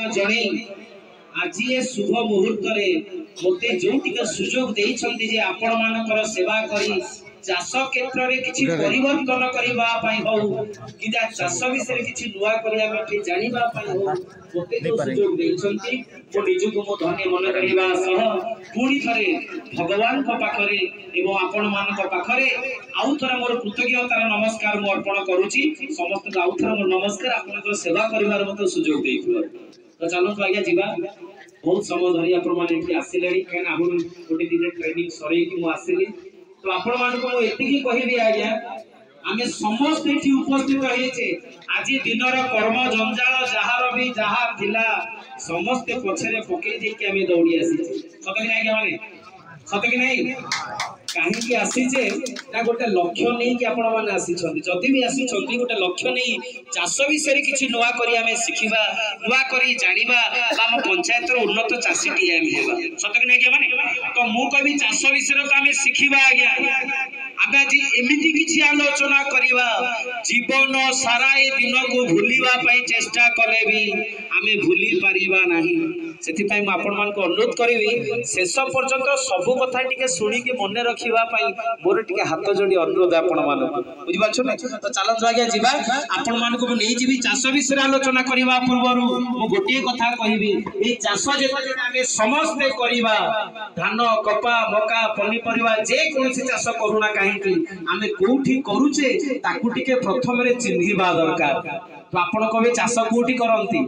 जणे आज ये शुभ मुहूर्त मते जो टिके सुजोग देइछन्ति जे आपण मानकर सेवा करी चाष क्षेत्र में किसी परिवर्तन करने हो कि चाष विषय किसी नुआ करने जाना मते जो सुजोग देइछन्ति मो निजको मो धन्य मन करबा सह पुणी थरे भगवान को पाखरे एवं आपण मान को पाखरे आउ थरा मोर कृतज्ञतार नमस्कार मो अर्पण करूची समस्त आउ थरा मोर नमस्कार आपन सेवा करिवार मते सुजोग देइथिबो तो चलो तो आज्ञा जीवा बहुत समय धरी आपण माने एठी आसिलेनी कान आपण गोटे दिन ट्रेनिंग सरै कि मो आसिली तो आपण मान को एतिकी कहिबी आज्ञा आमे समस्त एठी उपस्थित रहिचे आज दिनर कर्म जंजाल जहार भी जहा थिला समस्त पछरे पके दे कि आमे दौड़ी आसी सत कि नाही माने सत कि नाही काहे कि आसी जे ना गोटे लक्ष्य नै कि आपण माने आसी छथि जति भी आसी छथि गोटे लक्ष्य नै चाष विषय किछि नुवा करी आमे सिखिबा नुवा करी जानिबा हम पंचायत रो उन्नत चाषी टी आमे हेबा सत कि नाही माने तो मु कभी चाष विषय तो आमे सिखिबा आज्ञा आबे जी एमिति किछि आलोचना करिबा जीवन सारा ए दिन को भूलिबा पई चेष्टा कले भी आमे भूली परिबा नाही सेति पई म आपण मान को अनुरोध करिवि शेष पर्यंत सब कथा टिके सुनी के मन रखिबा पई मोर टिके हाथ जोडी अनुरोध आपण मान बुझि पाछो नै तो चलो आज्ञा जीवा आपण मान को नै जीवि चाष विषय आलोचना करिबा पूर्वरु मो गोटे कथा कहिबि ए चाष जेते आमे समस्त करिबा धान कपा मका पनिपरिबा जे कोनसी चाष करूना काहे कि आमे कोठी करूचे ताकू टिके प्रथम रे चिन्हिबा दरकार तो आपण कबे चाष कोठी करंती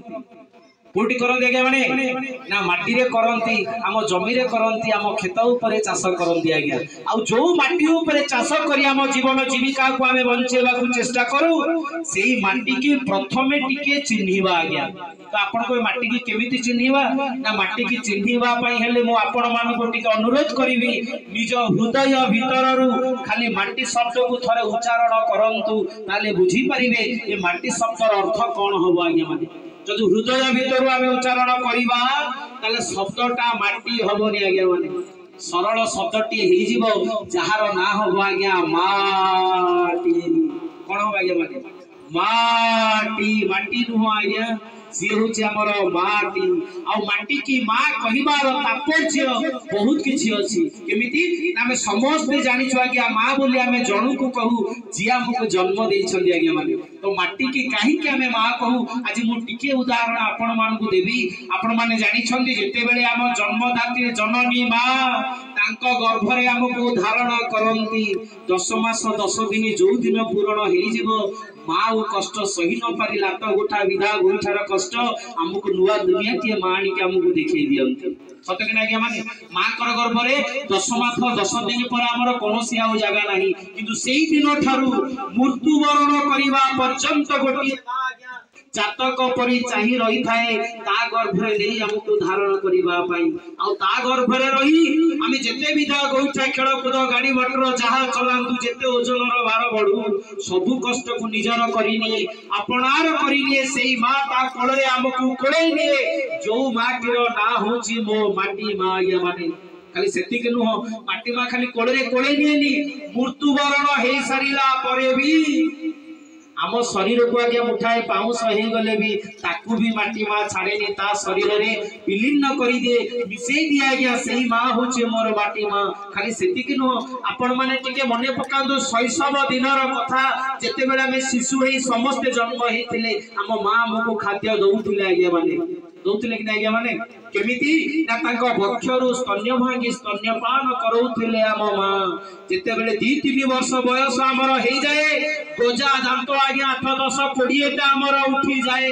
कोठी करंती आज्ञा माने ना माटी रे करंती आम जमी रे करंती आम खेत ऊपर चाष करंती आज्ञा आ जो माटी ऊपर चाष करी आम जीवन जीविका को आमे बंचेबा को चेष्टा करू सेही माटी की प्रथमे टिके चिन्हिबा आज्ञा तो आपण को माटी की केमिति चिन्हिबा ना माटी की चिन्हिबा पई हेले मो आपण मान को टिके अनुरोध करिवि निज हृदय भीतररु खाली माटी शब्द को थरे उच्चारण करंतु ताले बुझी परिबे ए माटी शब्द अर्थ कोन होबो आज्ञा माने जदि हृदय भीतर आमे उच्चारण करिबा ताले शब्दटा माटी होबोनी आज्ञा माने सरल शब्दटी हेइ जिवो जहार ना होबो आज्ञा माटी कोन होबो आज्ञा माने माटी माटी नु आज्ञा सी होचे हमर माटी आ माटी की मां कहिबार तात्पर्य बहुत किछि अछि केमिति नामे समस्त जानि छु आज्ञा मां बोली आमे जणु को कहू जिया हमको जन्म देइ छथि आज्ञा माने तो माटी की काहे कि आमे मां कहू आज मु टिके उदाहरण आपण मान को देबी आपण माने जानि छथि जेते बेले हम जन्मदात्री जननी मां तांको गर्भ रे हमको धारण करंती 10 मास 10 दिन जो दिन पूर्ण हेइ जिवो माँ कष्ट सही न पारी लात गोठा विधा गोइठार कष्ट हमको नुआ दुनिया टी माँ आनिक हमको देखै दियंती सत कि नाही माने माँ कर गर्भ रे 10 मास 10 दिन पर हमर कोनोसी आउ जागा नाही किंतु सेही दिन थारु मृत्यु वरण करिबा पर्यंत गोटी जातक परि चाहि रही थाए ता गर्भ रे देई हमको धारण करिबा पई आ ता गर्भ रे रही आमे जेते विधा गोइठा खेल कूद गाड़ी मोटर जहा चलांतु जेते ओजन रो भार बढ़ू सब कष्ट को निजर करिनी अपनार करिनी सेही मां ता कोल रे हमको कोळैनी जो माटी रो ना होची मो माटी मां या माने खाली सेति के नु माटी मां खाली कोल रे कोळैनी मृत्यु वरण हे सरीला परे भी आम शरीर को आगे मुठाए पाउस हो गले भी ताकू भी माटी मां छाड़ेनी ता शरीर रे विलीन करी दे मिसई दिया गया सही मां होचे मोर माटी मां खाली सेति कि नो आपण माने टिके मने पकांदो शैशव दिनर कथा जेते बेला में शिशु हे समस्त जन्म हेतिले आम मां हमको खाद्य दउतिले आगे माने दउतिले कि आगे माने केमिति ना तांको भक्षरु स्तन्य भांगी स्तन्यपान करउथिले आम मां जेते बेले 2-3 वर्ष बयस हमर हे जाए गोजा दांत आज्ञा 8-10-20 टा हमर उठी जाए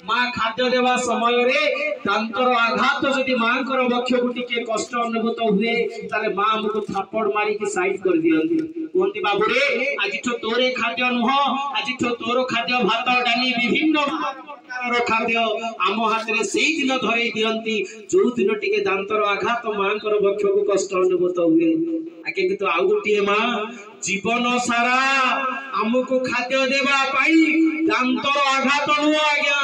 मां खाद्य देवा समय रे दांतर आघात जदि मां कर बक्ष गुटी के कष्ट अनुभूत हुए ताले मां हमको थप्पड़ मारी के साइड कर दियंती कोंती बाबू रे आज तो तोरे खाद्य नुह आज तो तोरो खाद्य भात डाली विभिन्न प्रकार खाद्य आम हाथ रे सेही दिन धरै दियंती जो दिन टिके दांतर आघात मां कर बक्ष को कष्ट अनुभूत हुए आके किंतु आउ गुटी मां जीवन सारा हमको खाद्य देवा पाई दांतर आघात नु आज्ञा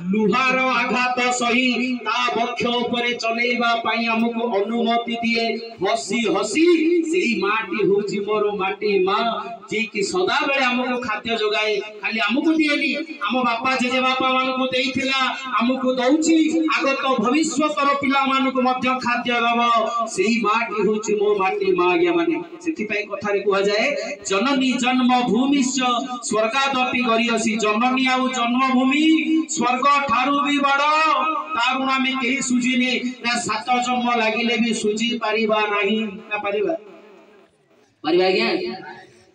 लुहार आघात सही ता वक्ष ऊपर चलेबा पई हमको अनुमति दिए हसी हसी सेही माटी होची मोर माटी मां जे कि सदा बेले हमको खाद्य जोगाए खाली हमको दिएनी हम बापा जेजे बापा मानको देइथिला हमको दउची आगत भविष्यतर पिला मानको मध्य खाद्य दब सेही माटी होची मोर माटी मां आज्ञा माने सेति पई कथारे कुआ जाए जननी जन्म भूमिश्च स्वर्गादपि गरियसी जननी आउ जन्मभूमि स्वर्ग ठारू भी बड़ तारुण आम कहीं सुझीने ना सात जन्म लगिले भी सुझी पारिबा नहीं ना पारिबा पारिबा आज्ञा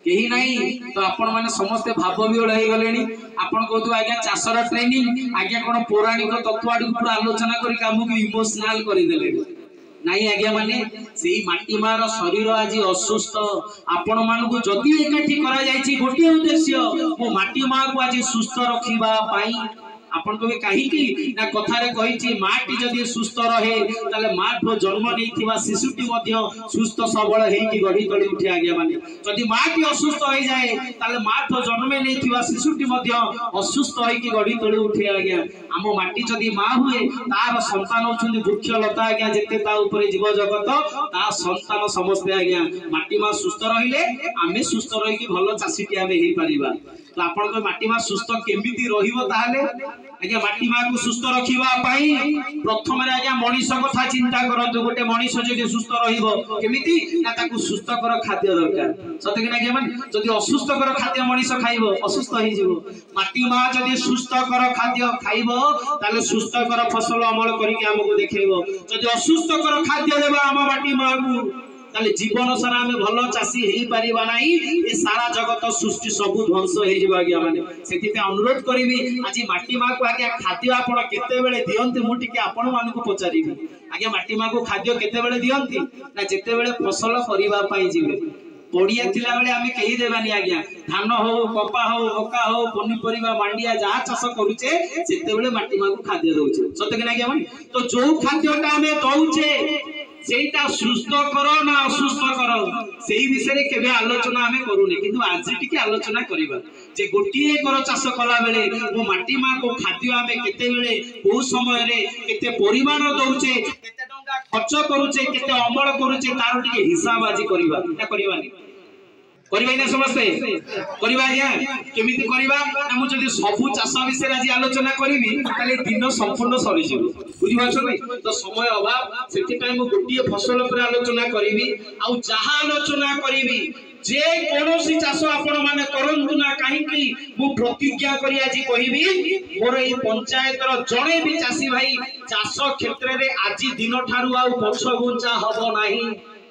कहीं नहीं तो आपण माने समस्ते भाव विहल हो गले आपण कहतु आज्ञा चाषर ट्रेनिंग आज्ञा कौन पौराणिक तत्व आड़ पूरा आलोचना कर इमोशनाल करदे नहीं आज्ञा माने से माटी मार शरीर आज असुस्थ आपण मानक जदि एकाठी करा जायछि गोटे उद्देश्य मो माटी मां को आज सुस्थ रखिबा पाई आपण को कहीं ना कथारे कही माटी जदि सुस्थ रहे ताले माठो जन्म नहीं शिशुटी सुस्थ सबल होगी गढ़ी तली उठे आज्ञा माने जदि माटी असुस्थ हो जाए ताले माठो जन्म नहीं शिशुटी असुस्थ होगी गढ़ी तली उठे आज्ञा आम माटी जदि माँ हुए तार संतान होउछन्ति वृक्ष लता आज्ञा जेते ता ऊपर जीव जगत ता संतान समस्ते आज्ञा माटी माँ सुस्थ रहिले आमे सुस्थ रही भल चाषीटी आमे हेई परिबा तो आपण माटी माँ सुस्थ केमिति रहिबो ताहाले आज्ञा माटी माँ को सुस्थ रखिबा पाई प्रथम रे आज्ञा मनीष कथा चिंता करंतु गोटे मनीष जदि सुस्थ रहिबो केमिति ना ताकू सुस्थकर खाद्य दरकार सते कि ना आज्ञा माने जदि असुस्थकर खाद्य मनीष खाइबो असुस्थ होई जिवो माटी माँ जदि सुस्थकर खाद्य खाइबो ताले सुस्थकर फसल अमल करिके हमको देखैबो जदि असुस्थकर खाद्य देबा हम माटी माँ को ताले जीवन सारा आमे भलो चासी हेई परिबा नाही ए सारा जगत सृष्टि सब ध्वंस हेई जिवो आज्ञा माने सेति पे अनुरोध करिवि आज माटी माँ को आज्ञा खाद्य आपण केते बेले दियंती मु टिके आपण मानको पचारिबि आज्ञा माटी माँ को खाद्य केते बेले दियंती ना जेते बेले फसल करिबा पई जिवे पड़िया थिला बेले आमे केही देबानी आज्ञा धान हो कपा हो मका हो पनिपरिबा मांडिया जहा चाष करूचे सेते बेले माटी माँ को खाद्य दउचे सते कि ना आज्ञा माने तो जो खाद्यटा आमे दउचे सेटा सुस्थ करो ना असुस्थ करो सेही विषय केबे आलोचना हमें करूने किंतु आज टिके आलोचना करिबा जे गोटिए कर चाष कला बेले मो माटी माँ को खाद्य आमे केते बेले को समय रे केते परिमाण दउचे केते टंका खर्च करूचे केते अमल करूचे तार टिके हिसाब आज करिबा ना करिबानी करिबा ना समस्ते करिबा या केमिति करिबा ना मु जदी सबु चाष विषय आज आलोचना करिवि ताले दिन संपूर्ण सरी जिवो बुझि पाछो नै तो समय अभाव सेति पय मु गोटिए फसल पर आलोचना करिवि आ जहा आलोचना करिवि जे कोनोसी चाष आपण माने करंतु ना काहे कि मु प्रतिज्ञा करी आज कहिबि मोर ए पंचायत रो जणे भी चासी भाई चाष क्षेत्र रे आज दिन ठारू आ पछ गुंचा हबो नाही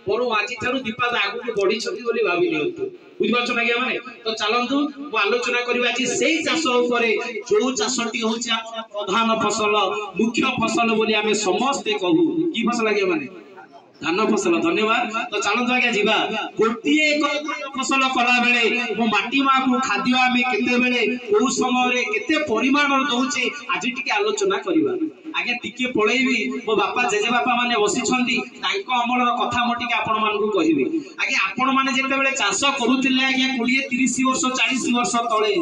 मोर आज ठारू दीपाद आगु को बढ़ी छथि बोली भाबि लियंतु बुझि पाछो ना मन तो चलंतु मु आलोचना करिबा आज सेही चाष ऊपर जो चाषटी होछि हमर प्रधान फसल मुख्य फसल बोली आमे समस्त कहू की फसल लागे माने धान फसल धन्यवाद तो चलंतु आज्ञा जीवा गोटिए फसल कला बेले मो माटी माँ को खाद्य आमे केते बेले को समय रे केते परिमाण दउचे आज टिके आलोचना करिबा आगे टिके पळेबी मो बापा जेजे बापा माने बसी छंती ताइको अमल कथा मो टिके आपण मानकु कहिबी आगे आपण माने जेते बेले चाष करूतिले आगे 20 30 वर्ष 40 वर्ष तळे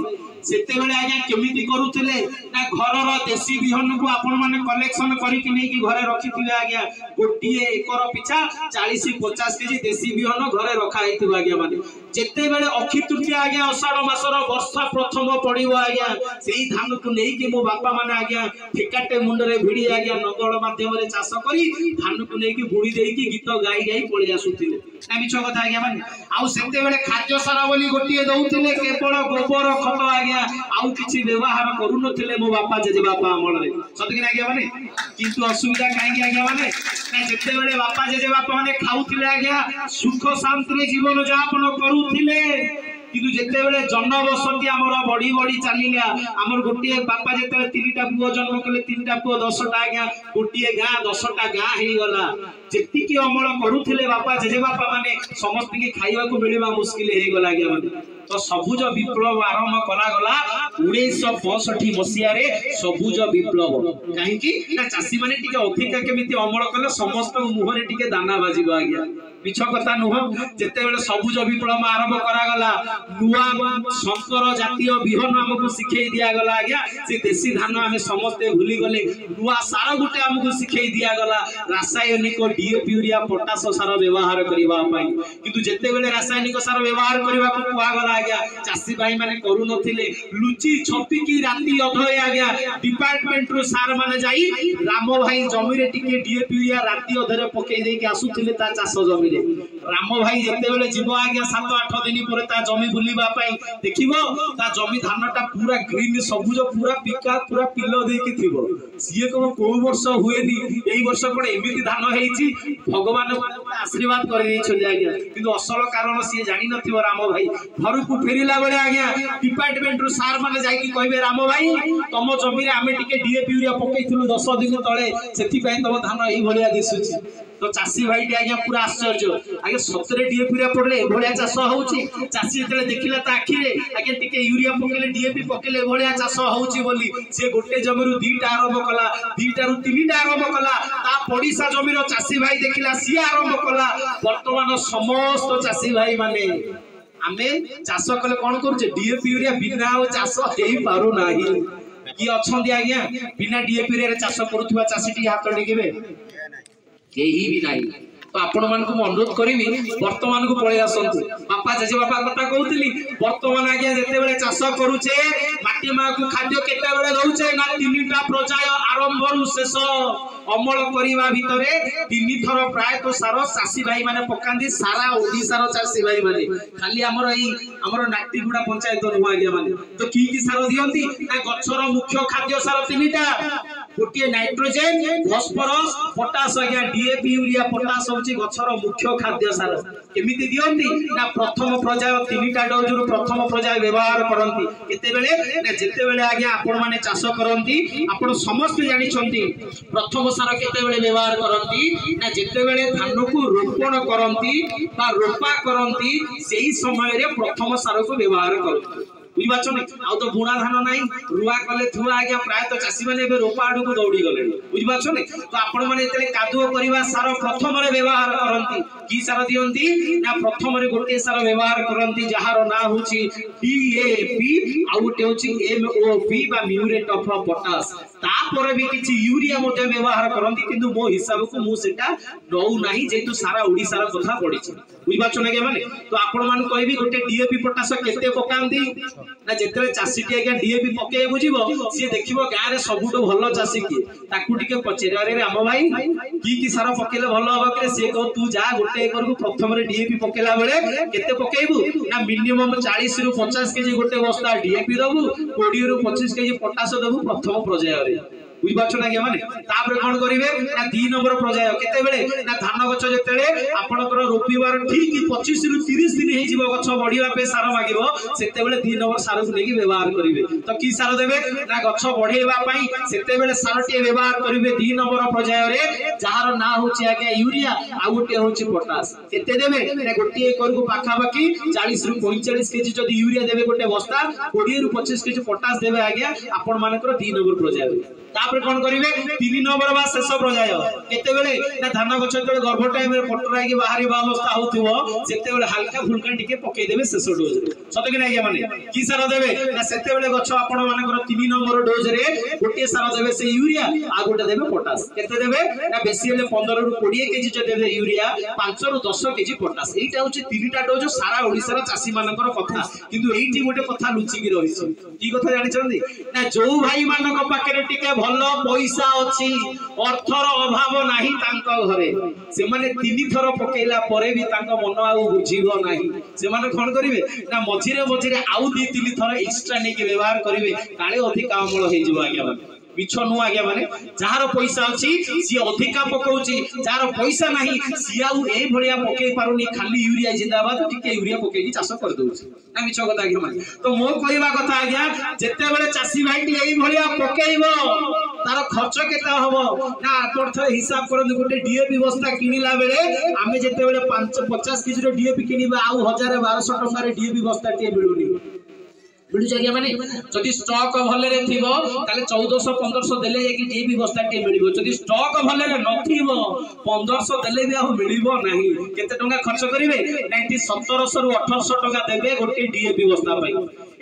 सेते बेले आगे केमिति करूतिले ना घरर देसी बिहन को आपण माने कलेक्शन करी कि नै कि घरे रखिथिले आगे गोटिए एकर पिछा 40 50 केजी देसी बिहन घरे रखा हेतिबो आगे माने जेते बेले अखि तृतीया आगे आषाढ़ मासर वर्षा प्रथम पड़िबो आगे सेही धान को नै कि मो बापा माने आगे ठेकाटे मुंडरे भिड़ी आगे नगल माध्यम रे चाष करी धान को नै कि बुड़ी देई कि गीत गाई गाई पळि आसुथिले ना मिछ कथा आगे माने आउ सेते बेले खाद्य सारा बोली गोटिए दउथिले केवल गोबर खत आगे आउ किछि व्यवहार करू नथिले मो बापा जेजे बापा अमल रे सतकी आगे माने किंतु असुविधा काहे आगे माने ना जेते बेले बापा जेजे बापा माने खाउथिले आगे सुख शांति रे जीवन यापन करूथिले किंतु जेते बेले जनबसती हमर बड़ी बड़ी चलिला हमर गोटिए बापा जेते तीनटा पुओ जन्म कले तीनटा पुओ 10टा आज्ञा गोटिए गां 10टा गां हेई गला जेति की अमल करूथिले बापा जेजे बापा माने समस्त की खाइबा को मिलबा मुश्किल हेई गला आज्ञा माने तो सबुज विप्लव आरंभ करागला 1965 मसीह सबुज विप्लव कहीं चाषी मैंने अधिका केमिति अमल कले समस्त मुहर टिके दाना बाजिब आज्ञा मिछ कथा नुह जिते बेले सबुज विप्लव आरंभ करागला नुआ संकर जातीय बिहन आमको शिखई दिया गला आज्ञा से देसी धान आम समस्ते भूली गले नुआ सार गुटे आमको शिखई दिया गला रासायनिक डीएपी यूरिया पोटास सार व्यवहार करबा पई किंतु जेते बेले रासायनिक सार व्यवहार करबा को कुआ गला आज्ञा चाषी भाई माने करू नथिले लुची छपी की राती अधे आज्ञा डिपार्टमेंट रो सार माने जाई राम भाई जमी रे टिके डीएपी यूरिया राती अधे पकई दे के आसुथिले ता चाष जमी राम भाई जिते बेले जीव आज्ञा 7-8 दिन पर ता जमी बुलिबा पई देखिबो ता जमी धानटा पूरा ग्रीन सबुज पूरा पिका पूरा पिल्लो देकी थिबो सिए को वर्ष हुएनी एई वर्ष कोन एमिति धान हेइची भगवान आशीर्वाद कर दै छ आज्ञा किंतु असल कारण सिए जानि नथिबो राम भाई घर को फेरिला बेले आज्ञा डिपार्टमेंट रो सार माने जाई कि कहबे राम भाई तम जमी रे आमे टिके डीएपी यूरिया पकैथिलु 10 दिन तळे सेति पई तम धान एई भलिया दिसुची तो चाषी भाई आज्ञा पूरा आश्चर्य आगे सतरे डीएपी यूरिया पड़ले एभलिया चाष होउची चाषी जेतले देखिला ता आखि रे आगे टिके यूरिया पकेले डीएपी पकेले एभलिया चाष होउची बोली से गोटे जमीरु 2टा आरंभ कला 2टा रु 3टा आरंभ कला ता पड़ीसा जमीर चाषी भाई देखिला सी आरंभ कला वर्तमान समस्त चाषी भाई माने आमे चाष कले कोन करूचे डीएपी यूरिया बिना ओ चाष हेई पारु नाही की अछंदी आज्ञा बिना डीएपी रे चाष करूथबा चाषीटी हाथ टेकिबे केही भी नाही तो आपण मान को अनुरोध करी वर्तमान को पळे आसंतु बापा जेजे बापा कथा कहउतली वर्तमान आज्ञा जेते बेले चाष करूचे माटी मा को खाद्य केते बेले दउचे ना 3टा पर्याय आरंभ रु शेष अमल करिवा भितरे 3 थर प्राय तो सारो चाषी भाई माने पकांदी सारा ओडिसा रो चाषी भाई माने खाली हमर नाटीगुडा पंचायत नु आज्ञा माने तो की सारो दियंती ना गछर मुख्य खाद्य सारो 3टा गोटे नाइट्रोजन फॉस्फोरस पोटास आज्ञा डीएपी यूरिया पोटास होची गछर मुख्य खाद्य सार केमिति दियंती ना प्रथम पर्याय 3टा डोज रु प्रथम पर्याय व्यवहार करंती केते बेले ना जेते बेले आज्ञा आपण माने चाष करंती आपण समस्त जानि छंती प्रथम सार केते बेले व्यवहार करंती ना जेते बेले धान को रोपण करंती बा रोपा करंती सेही समय रे प्रथम सार को व्यवहार करंती बुझिबाचो नै आउ तो बुणा धान नाही रुआ कले थुआ आज्ञा प्राय तो चाषी माने बे रोपा आडू को दौड़ी गले बुझिबाचो नै तो आपण माने एतले कादुओ करिवा सार प्रथम रे व्यवहार करंती की सार दियंती ना प्रथम रे गोटे सार व्यवहार करंती जहार ना होची डीएपी आउ गोटे होची एमओपी बा म्यूरेट ऑफ पोटास तापर भी किछि यूरिया मध्ये व्यवहार करंती किंतु मो हिसाब को मु सेटा नौ नाही जेतु सारा ओडिसा रा कथा पडिछि बुझिबाचो नै के माने तो आपण मान कहबी गोटे डीएपी पोटास केते पकांती ना जेतले चाषी टी आज्ञा डीएपी पके बुझिबो से देखिबो गां रे सबुटो भलो चाषी की ताकू टिके पचेरे अरे राम भाई की सारा पकेले भलो हबो के से कह तू जा गोटे एकर को प्रथम रे डीएपी पकेला बेले केते पकेबू ना मिनिमम 40 रु 50 केजी गोटे बस्ता डीएपी दबु 20 रु 25 केजी पोटास दबु प्रथम पर्याय रे बुझिबाचो ना के माने तापर कोन करिवे ना 2 नंबर पर्याय केते बेले ना धान गछ जेतेले आपनकर रोपिबार ठीक 25 रु 30 दिन हे जीव गछ बढ़िबा पे सार मागिबो सेते बेले 2 नंबर सार को लेकी व्यवहार करिवे तो की सार देबे ना गछ बढ़ेबा पई सेते बेले सारटी व्यवहार करिवे 2 नंबर पर्याय रे जहार ना होची आके यूरिया आ गोटे होची पोटास केते देबे ना गोटे एकर को पाखा बाकी 40 रु 45 केजी जदी यूरिया देबे गोटे बस्ता 20 रु 25 केजी पोटास देबे आगे आपण मानकर 2 नंबर पर्याय तापर कोन करिवे 3 नंबर बा शेष पर्याय केते बेले ना धान गछ तळे गर्भ टाइम रे पटरा के बाहरी अवस्था होथिबो सेते बेले हल्का फुल्का टिके पके देबे शेष डोज रे सते कि नाही माने की सार देबे ना सेते बेले गछ आपण मानकर 3 नंबर डोज रे गोटे सार देबे से यूरिया आ गोटे देबे पोटास केते देबे ना बेसी हेले 15 रु 20 केजी जे देबे यूरिया 5 रु 10 केजी पोटास एटा होची 3टा डोज सारा ओडिसा रा चासी मानकर कथा किंतु एइटी गोटे कथा लुचि की रहिछ की कथा जानि छथि ना जो भाई मानक पाके टिके भलो पैसा अछि अर्थर अभाव नाही तांका घरे से माने 3 थर पकेला परे भी तांका मन आउ बुझिबो नाही से माने कोन करिवे ना मझिरे मझिरे आउ 2-3 थर एक्स्ट्रा नेके व्यवहार करिवे काले अधिक अमल हे जिवो आज्ञा मिछ नु आज्ञा माने जार पैसा अछि सी अधिका पकाउची जार पैसा नाही सी आउ ए भलिया पके पारुनी खाली यूरिया जिंदाबाद टिके यूरिया पके की चाष कर दउची ना मिछ कथा आज्ञा माने तो मो कहबा कथा आज्ञा जेते बेले चासी भाईटी एई भलिया पकेइबो तार खर्च केता हबो ना अर्थ हिसाब करन गोटे डीएपी बस्ता किनिला बेले आमे जेते बेले 50 केजी रो डीएपी किनिबा आउ 1000-1200 टका रे डीएपी बस्ता टे मिलुनी मिलु जागिया माने जदि स्टॉक भले रे थिबो ताले 1400-1500 देले जाकी डीएपी बस्ता टे मिलिबो जदि स्टॉक भले रे नथिबो 1500 देले भी आउ मिलिबो नाही केते टका खर्च करिवे 1700 रु 1800 टका देबे गोटे डीएपी बस्ता पई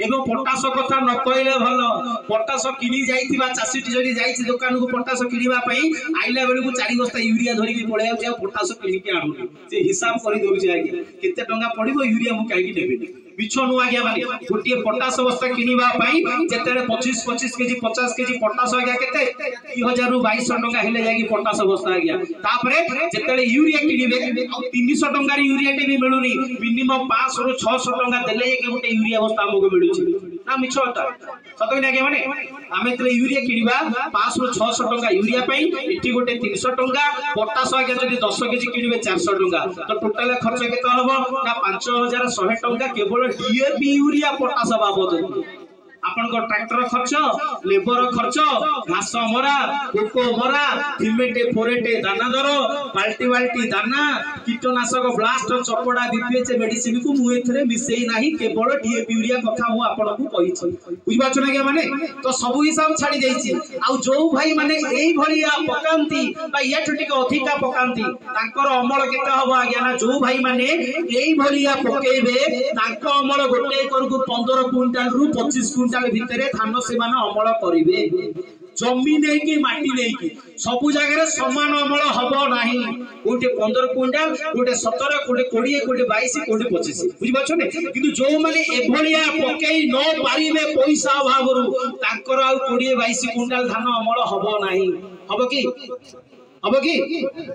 एवं पोटास कथा न कहले भलो पोटास किनी जाइथिबा चासीटी जदि जाइछि दुकान को पोटास किनिबा पई आइला बेले को 4 बस्ता यूरिया धरि के पळे आउ पोटास किनि के आनु से हिसाब करि दउछि आगे केते टका पडिबो यूरिया मु काई देबे बिछ नु आगे माने गोटे पोटास बस्ता किनिबा पई जेतेले 25 केजी 50 केजी पोटास आगे केते 3000 रु 2200 टका हेले जागी पोटास बस्ता आगे तापरे जेतेले यूरिया किनिबे 300 टका रे यूरिया टे भी मिलुनी मिनिमम 500 रु 600 टका देले के गोटे यूरिया बस्ता हमको मिलुची ना मिछ होता सतो कि आगे माने आमे तले यूरिया किनिबा 500 रु 600 टका यूरिया पई एठी गोटे 300 टका पोटास आगे जदी 10 केजी किनिबे 400 टका तो टोटल खर्च केते हबो ना 5100 टका केवल डीएपी यूरिया पोटास बाबद आपन को ट्रैक्टर खर्च लेबर खर्च घास मरा पोको मरा सिमेंट फोरेटे दाना दर बाल्टी बाल्टी दाना कीटनाशक ब्लास्ट चपड़ा बीपीएच मेडिसिन को मु एथरे मिसेई नाही केवल डीएपी यूरिया कथा मु आपन को कहिछि बुझ पाछो ना माने तो सब हिसाब छाड़ी जाईछि आ जो भाई माने एई भलिया पकांती बा या ठटिक अधिका पकांती तांकर अमल केते हबो आज्ञा ना जो भाई माने एई भलिया पकेबे तांको अमल गोटे एकर को 15 क्विंटल रु 25 क्विंटल भितरे धान से माने अमल करिवे जमी नहीं कि माटी नहीं कि सबु जगह समान अमल हबो नाही गोटे 15 क्विंटल गोटे 17 गोटे 20 गोटे 22 गोटे 25 बुझि पाछो ने किंतु जो माने एभलिया पकेई न पारिबे पैसा अभावरु तांकर आ 20-22 क्विंटल धान अमल हबो नाही हबो कि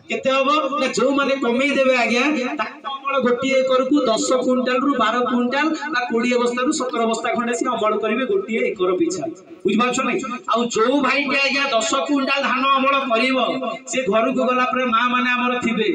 केते हबो ना जो माने कमेई देबे आज्ञा ताको अमल गोटी एकर को 10 क्विंटल रु 12 क्विंटल ना 20 बस्ता रु 17 बस्ता खंडे से अमल करिवे गोटी एकर पिछा बुझ पाछो नै आ जो भाई के आज्ञा 10 क्विंटल धान अमल करिवो से घर को गला पर मां माने हमर थिबे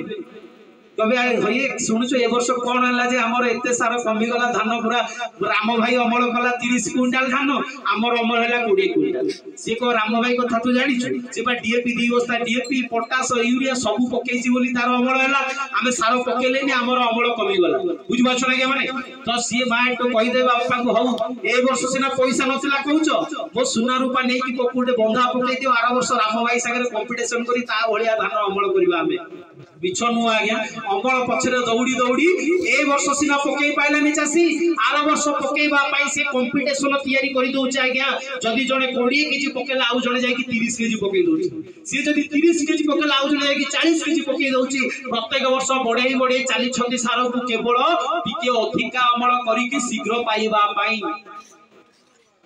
कबे होई सुनुचो ए वर्ष कोन हला जे हमर एते सारा कमी गला धान पूरा राम भाई अमल कला 30 क्विंटल धान हमर अमल हला 20 क्विंटल से को राम भाई कथा तू जानि छु से बा डीएपी दी बस्ता डीएपी पोटास यूरिया सब पकेछि बोली तार अमल हला हमें सारो पकेले नि हमर अमल कमी गला बुझ पाछो ना के माने तो सी माय तो कहि दे बापा को हौ ए वर्ष सिना पैसा नथिला कहउचो मो सुना रूपा नै कि पकुडे बंधा पकेइ दियो आरो वर्ष राम भाई सागरे कंपटीशन करी ता भलिया धान अमल करबा हमें बिछनु आज्ञा अमल पछरे दौड़ी दौड़ी ए वर्ष सिना पकेई पाइलानी चासी आरो वर्ष पकेइबा पाई से कंपटीशन तयारी करि दोछ आज्ञा जदी जने 20 केजी पकेला आउ जने जाई कि 30 केजी पकेइ दोछ से जदी 30 केजी पकेला आउ जने जाई कि 40 केजी पकेइ दोछि प्रत्येक वर्ष बढेई चाली छथि सारो को केवल टिके अधिका अमल करी कि शीघ्र पाइबा पाई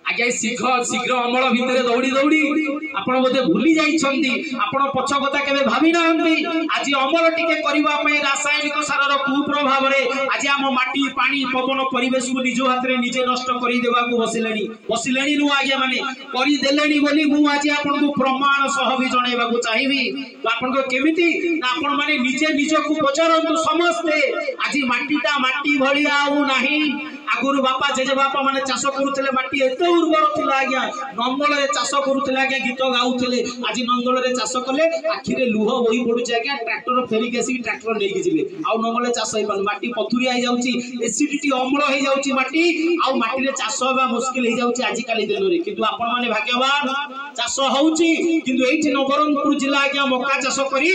आगे शीघ्र अमल भितर दौड़ी दौड़ी आपण बोधे भूली जाइछंती आपण पछ कथा केबे भाबी नाहंती आज अमल टिके करबा पई रासायनिक सारर कुप्रभाव रे आज हम माटी पानी पवन परिवेश को निज हाथ रे निजे नष्ट करि देबा को बसिलेनी नु आगे माने करि देलेनी बोली मु आज आपण को प्रमाण सह भी जणेबा को चाहिबी तो आपण को केमिति आपण माने निजे निज को पचारंतु समस्ते आज माटीटा माटी भलिया आउ नाही आगुरु बापा जेजे बापा माने चाष करूतले माटी एते उर्वर थिला आज्ञा नंगल रे चाष करूतले आज्ञा गीत गाउतले आज नंगल रे चाष कले आखि रे लुह बोही पडुचे आज्ञा ट्रैक्टर फेरी केसी ट्रैक्टर नै कि जिवे आ नंगल रे चाष होई माटी पथुरी आइ जाउची एसिडिटी अम्ल होई जाउची माटी आ माटी रे चाष होबा मुश्किल होई जाउची आज काली दिन रे किंतु आपण माने भाग्यवान चाष होउची किंतु एठी नवरंगपुर जिल्ला आज्ञा मक्का चाष करी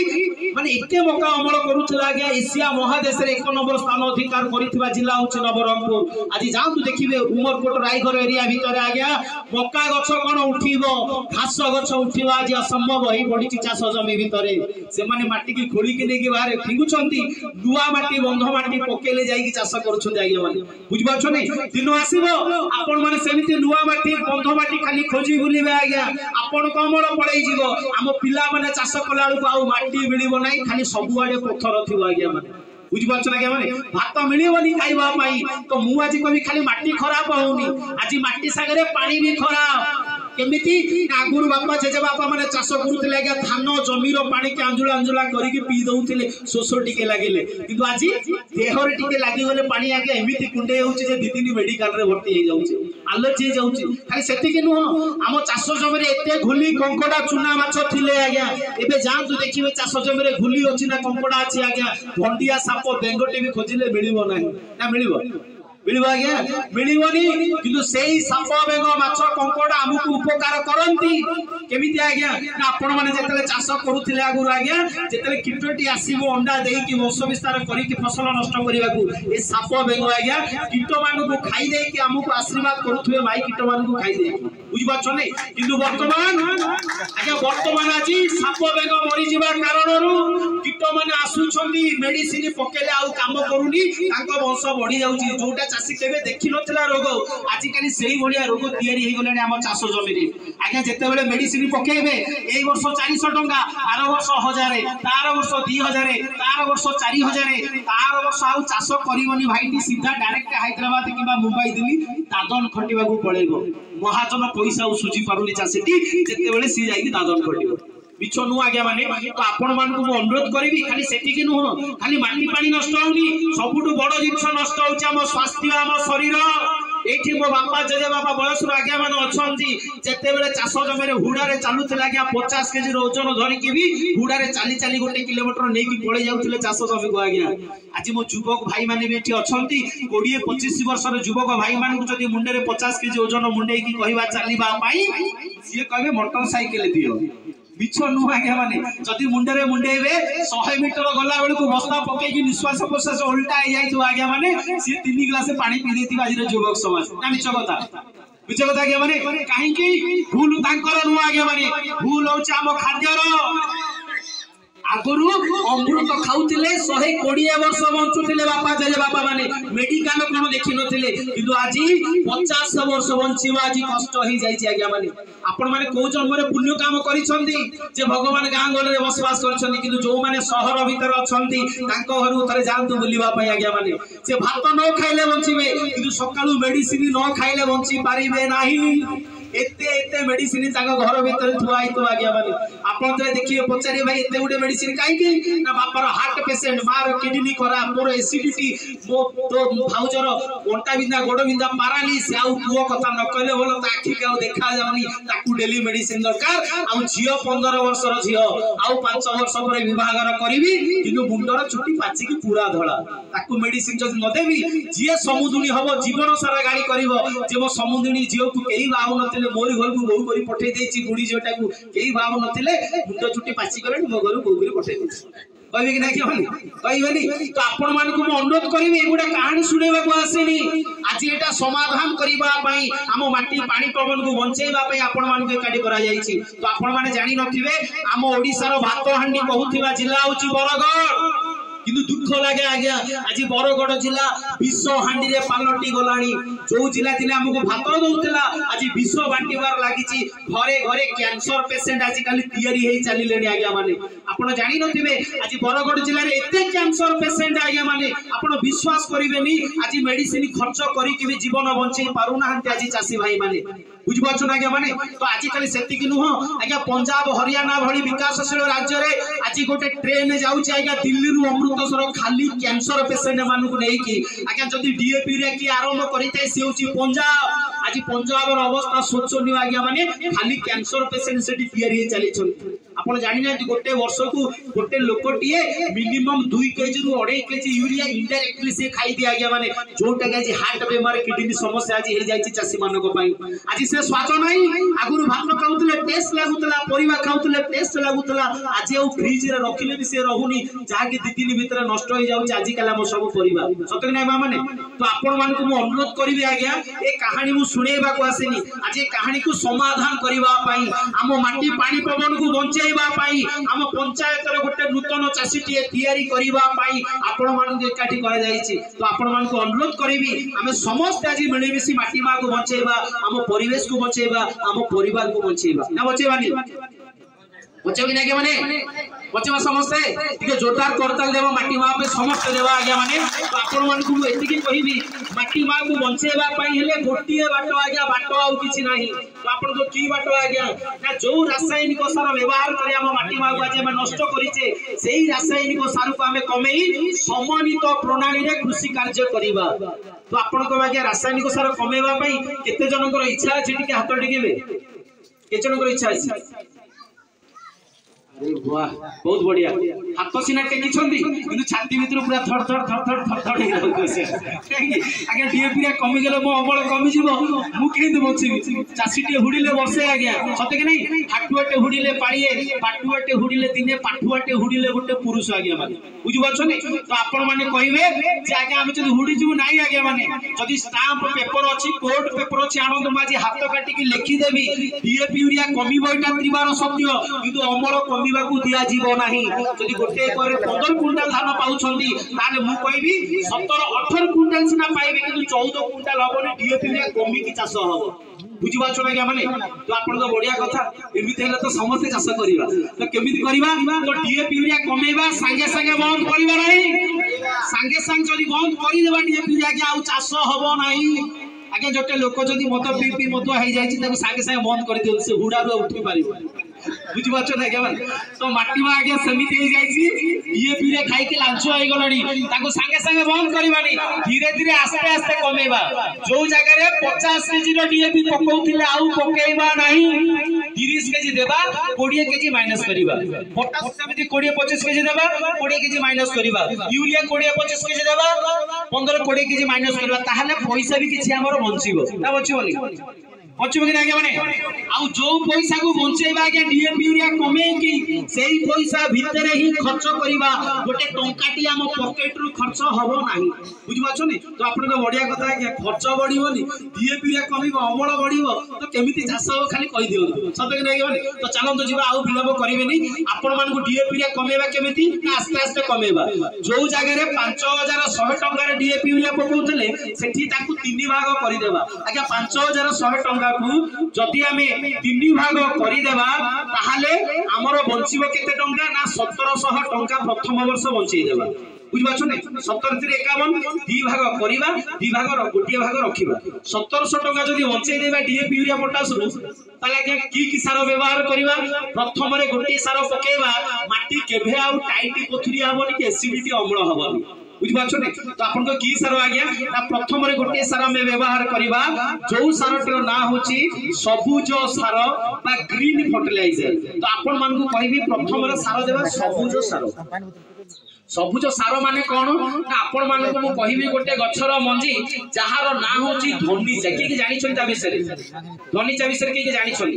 माने एते मक्का अमल करूतला आज्ञा एशिया महादेश रे 1 नंबर स्थान अधिकार करितबा जिल्ला होउची नवरंगपुर आज जातु देखिबे उमरकोट रायघर एरिया भितर आज्ञा मक्का गछ कोन उठिबो घास गछ उठिबा आज असंभव होई पडिची चाष जमी भितरे से माने माटी की खोली के नेकी बाहर फिंगुचंती दुआ माटी बंध माटी पकेले जाई की चाष करूछन आज्ञा माने बुझबा छ नै दिन आसीबो आपण माने सेमिति दुआ माटी बंध माटी खाली खोजी बुलिबे आज्ञा आपण कमळ पळेई जीवो हम पिला माने चाष कलाळु को आ माटी मिलिबो नै खाली सब आडे पत्थर थिबो आज्ञा माने बुझी पाछ ना के माने भात मिलिबोनी खाइबा पाई तो मु आज कभी खाली माटी खराब होउनी आज माटी सागरे पानी भी खराब केमिति आगुरु बापा जेजे बापा माने चाष करूथिले आज्ञा धान जमीर पानी के आंजुला आंजुला करिके पी दउथिले शोष टिके लागिले किंतु आजी देहरे टिके लागि गले पानी आज्ञा एमिति कुंडे होउची जे दी दिन मेडिकल रे भर्ती हे जाउची अलर्जी हे जाउची खाली सेति के नुह आम चाष जमी रे एते घुली कंकड़ा चुना माछ थिले आज्ञा एबे जांतु देखिबे चाष जमी रे घुली अछि ना कंकड़ा अछि आज्ञा भंडिया साप बेंगटी भी खोजिले मिलिबो नाही ना मिलिबो मिलिबो आज्ञा मिलिबोनी किंतु सेही साप बेंग माछ कंकड़ा हमकु उपकार करंती केमिति आज्ञा ना आपण माने जेतले चाष करूथिले आगुरु आज्ञा जेतले कीटटी आसीबो अंडा देई कि वंश विस्तार करी कि फसल नष्ट करिबाकू ए साप बेंग आज्ञा कीट मानकु खाई देई कि हमकु आशीर्वाद करूथुबे भाई कीट मानकु खाई देई बुझबा छने किंतु वर्तमान आज्ञा वर्तमान आजी साप बेंग मरि जिबा कारणरू कीट माने आसुछंती मेडिसिन पकेले आउ काम करूनी तांको वंश बढ़ी जाउची जोटा चासी केबे देखि नथिला रोग आजि काली सेही भलिया रोग तयारी हे गलानी हम चाष जमी रे आज्ञा जेते बेले मेडिसिन पकेबे एई वर्ष 400 टंका आर वर्ष 1000 तार वर्ष 2000 तार वर्ष 4000 तार वर्ष आउ चाष करिवनी भाईटी सीधा डायरेक्ट हैदराबाद किबा मुंबई दिल्ली दादन खटिबाकू पळेबो महाजन पैसा सुझी पारुनी चासीटी जेते बेले सी जाई दादन खटिबो बिछ नु आज्ञा माने तो आपण मानकु मु अनुरोध करिवि खाली सेति के नु खाली माटी पानी नष्ट होनी सबुटु बड़ जिंस नष्ट होउची हम स्वास्थ्य हम शरीर एठी मो बापा जेजे बापा बयसर आज्ञा मान अछंती जेते बेले चाष जमे रे हुडा रे चालुथिला आज्ञा 50 केजी रो ओजन धरि कि भी हुडा रे चाली चाली 1 किलोमीटर नै कि पळे जाउथिले चाष जमे को आज्ञा आज मो युवक भाई माने भी एठी अछंती 20 25 वर्ष रे युवक भाई मान को जदी मुंडे रे 50 केजी ओजन मुंडे की कहबा चालीबा पई सिए कहबे मोटरसाइकिल दियो बिछ नु आज्ञा माने जदी मुंडे रे मुंडेबे 100 मीटर गला बेल को बस्ता पके कि निश्वास प्रश्वास उल्टा आ जाई तो आज्ञा माने सी 3 गिलास पानी पी देती आज रे युवक समाज ना मिछ कथा आज्ञा माने काहे कि भूल तांकर नु आज्ञा माने भूल होछ हम खाद्यर आगुरु अमृत खाउथिले 120 वर्ष बंचुथिले बापा जेजे बापा माने मेडिकल कोन देखि नथिले किंतु आजी 50 वर्ष बंचिबा आजी कष्ट ही जाई छी आज्ञा माने आपण माने को जन्म रे पुण्य काम करिसंती जे भगवान गां गोल रे बसवास करछंती किंतु जो माने शहर भीतर अछंती तांको घरु थरे जांतु बुलिबा पई आज्ञा माने से भात न खाइले बंचिबे किंतु सकाळु मेडिसिन न खाइले बंची पारिबे नाही एते एते मेडिसिन तांगा घर भीतर थुआई तो आज्ञा माने आपण जे देखिए पचारी भाई एते गुडे मेडिसिन काई की ना बापर हार्ट पेशेंट मार किडनी खरा मोर एसिडिटी मो तो भाउजर ओंटा बिंदा गोड़ बिंदा पैरालिस आउ पुओ कथा न कहले बोलो ताखी के देखा जाउनी ताकू डेली मेडिसिन दरकार आउ झियो 15 वर्ष रो झियो आउ 5 वर्ष परे विवाहर करबी किनु मुंडर चुटी पाची की पूरा धळा ताकू मेडिसिन जदी न देबी जिए समुदुनी हबो जीवन सारा गाड़ी करबो जे मो समुदुनी जियो को केही बाउ न मोरी घर को बहु करी पठे देछि बुढ़ी जोटा को केही भाव नथिले मुंड चुटी पाची गले मो घर को करी पठे देछि कहबे कि नाही कहबेनी तो आपण मान को अनुरोध करिवे एगुडा कहानी सुनेबा को आसेनी आज एटा समाधान करिबा पई हम माटी पानी पवन को बंचेबा पई आपण मान को एकाडी करा जाईछि तो आपण माने जानि नथिबे हम ओडिसा रो भात हांडी बहुथिबा जिल्ला होछि बरगढ़ किंतु दुख लगे आज्ञा आज बरगढ़ जिला विश्व हांडी रे पालटी गलानी जो जिला दिले हमको भात दउतला आज विश्व बांटीबार लागिछि घरे घरे कैंसर पेशेंट आज काली तयारी हेई चलिलेनी आज्ञा माने आपण जानि नथिबे आज बरगढ़ जिला रे एते कैंसर पेशेंट आज्ञा माने आपण विश्वास करिवेनी आज मेडिसिन खर्च करी कि भी जीवन बंचै पारुना हंते आज चासी भाई माने बुझबछन आज्ञा माने तो आज काली सेति कि नुह आज्ञा पंजाब हरियाणा भली विकासशील राज्य रे आज गोटे ट्रेन जाउछि आज्ञा दिल्ली रु अमृतसर खाली कैंसर पेशेंट मानु को नै कि आज्ञा जदी डीएपी रे कि आरंभ करिते से होछि पंजाब आज पंजाब रो अवस्था सोचनी आज्ञा माने खाली कैंसर पेशेंट सेठी तयारी चली छन आपण जानि नै गोटे वर्ष को गोटे लोकटिए मिनिमम 2 केजी रु 2.5 केजी यूरिया इनडायरेक्टली से खाई दि आज्ञा माने जोटा के हार्ट बेमार किडनी समस्या आज हे जाई चासी मानको पई आज से स्वाद नाही आगुरु भात खाउतले टेस्ट लागुतला परिवा खाउतले टेस्ट लागुतला आज ओ फ्रिज रे रखिले भी से रहुनी जा कि 2 दिन भीतर नष्ट हो जाउ आज काला हम सब परिवा सत नै मा माने तो आपण मान को मु अनुरोध करिवे आज्ञा ए कहानी मु सुनेबा को आसेनी आज ए कहानी को समाधान करिवा पई हम माटी पानी पवन को बंचाइबा पई हम पंचायत रे गोटे नूतन चासीटी तयारी करिवा पई आपण मान को एकाठी करा जाईछि तो आपण मान को अनुरोध करिवि हम समस्त आज मिलिमिसी माटी मा को बंचाइबा हम परिवेश को बंचाइबा हम परिवार को बंचाइबा ना बंचाइबानी बचेबे कि आज्ञा माने बचेबा समस्ते टिके जोरदार करताल देबो माटी मां पे समस्त देबो आज्ञा माने तो आपण मान को एति की कहिबी माटी मां को बंचेबा पई हेले गोटिए बाट आज्ञा बाट आउ किछि नाही तो आपण को की बाट आज्ञा ना जो रासायनिक सार व्यवहार करे हम माटी मां को आज हम नष्ट करिचे सेही रासायनिक सार को हमें कमेई समन्वित प्रणाली रे कृषि कार्य करिबा तो आपण को आज्ञा रासायनिक सार कमेबा पई केते जनकर इच्छा अछि टिके हाथ टिकेबे केते जनकर इच्छा अछि अरे वाह बहुत बढ़िया हाथ सीना टेकी छंदी किंतु छाती भीतर पूरा थड़ थड़ थड़ थड़ थड़ थड़ हे रहउसे आगे डीएपी रे कमी गेले मो अमल कमी जीवो मु केंदे बचिबी चासी टे हुडिले वर्षे आज्ञा सते के नहीं हाटुआटे हुडिले पाळिए पाटुआटे हुडिले दिने पाठुआटे हुडिले गोटे पुरुष आज्ञा माने बुझि बछने तो आपण माने कहिबे जे आज्ञा हम जदी हुडी जीवु नाही आज्ञा माने जदी स्टाम्प पेपर अछि कोड पेपर अछि आनंद माजी हाथ काटी के लिखि देबी डीएपी यूरिया कमी बइटा त्रिबार सत्य किंतु अमल कमी को दिया जीवो नाही जदी गोटे एकर 15 क्विंटल धान पाउछंदी ताने मु कहबी 17 18 क्विंटल सिना पाइबे किंतु 14 क्विंटल हबनी डीएपी रे कमी की चाष हबो बुझि बाछो ना माने तो आपण तो बढ़िया कथा एमिते हेले तो समस्त चाष करिवा तो केमिति करिवा तो डीएपी यूरिया कमेबा संगे संगे बंद करिवा नाही संगे संग जदी बंद करि देबा डीएपी यूरिया के आउ चाष हबो नाही आगे जोटे लोक जदी मत पीपी मत हाई जाई छि ताको संगे संगे बंद कर दियो से हुडारू उठी पारिबो बुझि बाछो ना के तो माटी मा आगे समिति हे जाई छि डीएपी रे खाई के लांचो आइ गलनी ताको संगे संगे बंद करिबानी धीरे धीरे आस्ते आस्ते कमेबा जो जगह रे 50 केजी रो डीएपी पकोउथिले आउ पकेइबा नाही 30 केजी देबा 20 केजी माइनस करिबा पोटास समिति 20 25 केजी देबा 20 केजी माइनस करिबा यूरिया 20 25 केजी देबा 15 20 केजी माइनस करिबा ताहाले पैसा भी किछि हमर बंचिबो ना बंचिबोनी बंचिबो कि आज्ञा माने आउ जो पैसा को बंचेबा आज्ञा डीएपी यूरिया कमे कि सेही पैसा भितरे ही खर्च करिबा गोटे टंकाटी हम पॉकेट रु खर्च हबो नाही बुझि बाछो नि तो आपण तो बढ़िया कथा आज्ञा खर्च बढ़िबोनी डीएपी यूरिया कमिबो अमल बढ़िबो तो केमिति चाष हो खाली कहि दियो सत कि आज्ञा माने तो चलंतो जिबा आउ विलंब करिवेनी आपण मान को डीएपी यूरिया कमेबा केमिति ना आस्ते आस्ते कमेबा जो जगह रे 5100 टंका रे डीएपी यूरिया पकोउतले सेठी ताकू 3 भाग करि देबा आज्ञा 5100 टंका जदि आमे 3 भाग करि देबा ताहाले हमरो बंचिबो केते टंका ना 1700 टंका प्रथम वर्ष बंचि देबा बुझि बाछो नै 70 रे 51 2 भाग करिबा 2 भाग गोटिए भाग रखिबा 1700 टंका जदि बंचि देबा डीएपी यूरिया पोटास रु ताले के की सार व्यवहार करिबा प्रथम रे गोटिए सार पकेबा माटी केभे आउ टाइट पथुरी हबनी कि एसिडिटी अम्ल हबनी बुझि बाछो नै तो आपन को की सार आज्ञा ना प्रथम रे गोटे सार में व्यवहार करिबा जो सार टर ना होची सबुज सार बा ग्रीन फर्टिलाइजर तो आपन मान को कहबी प्रथम रे सार देबा सबुज सार माने कोन ना आपन मान को कहबी गोटे गछर मंजी जहार ना होची धनिचा की जानि छन ता विषय धनिचा विषय की जानि छन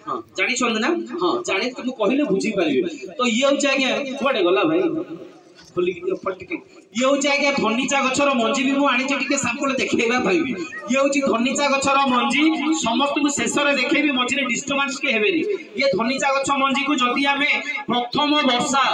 हां जानि छन ना हां जानि तुम कहिले बुझी परिबे तो ये हो आज्ञा कोडे गला भाई खोली के फटके ये हो जाएगा धनिचा गछर मंजी भी मु आनी टिके सैंपल देखेबा भाईबी ये होची धनिचा गछर मंजी समस्त को शेष रे देखेबी मझिरे डिस्टर्बेंस के हेबेनी ये धनिचा गछ मंजी को जदी हमें प्रथम वर्षा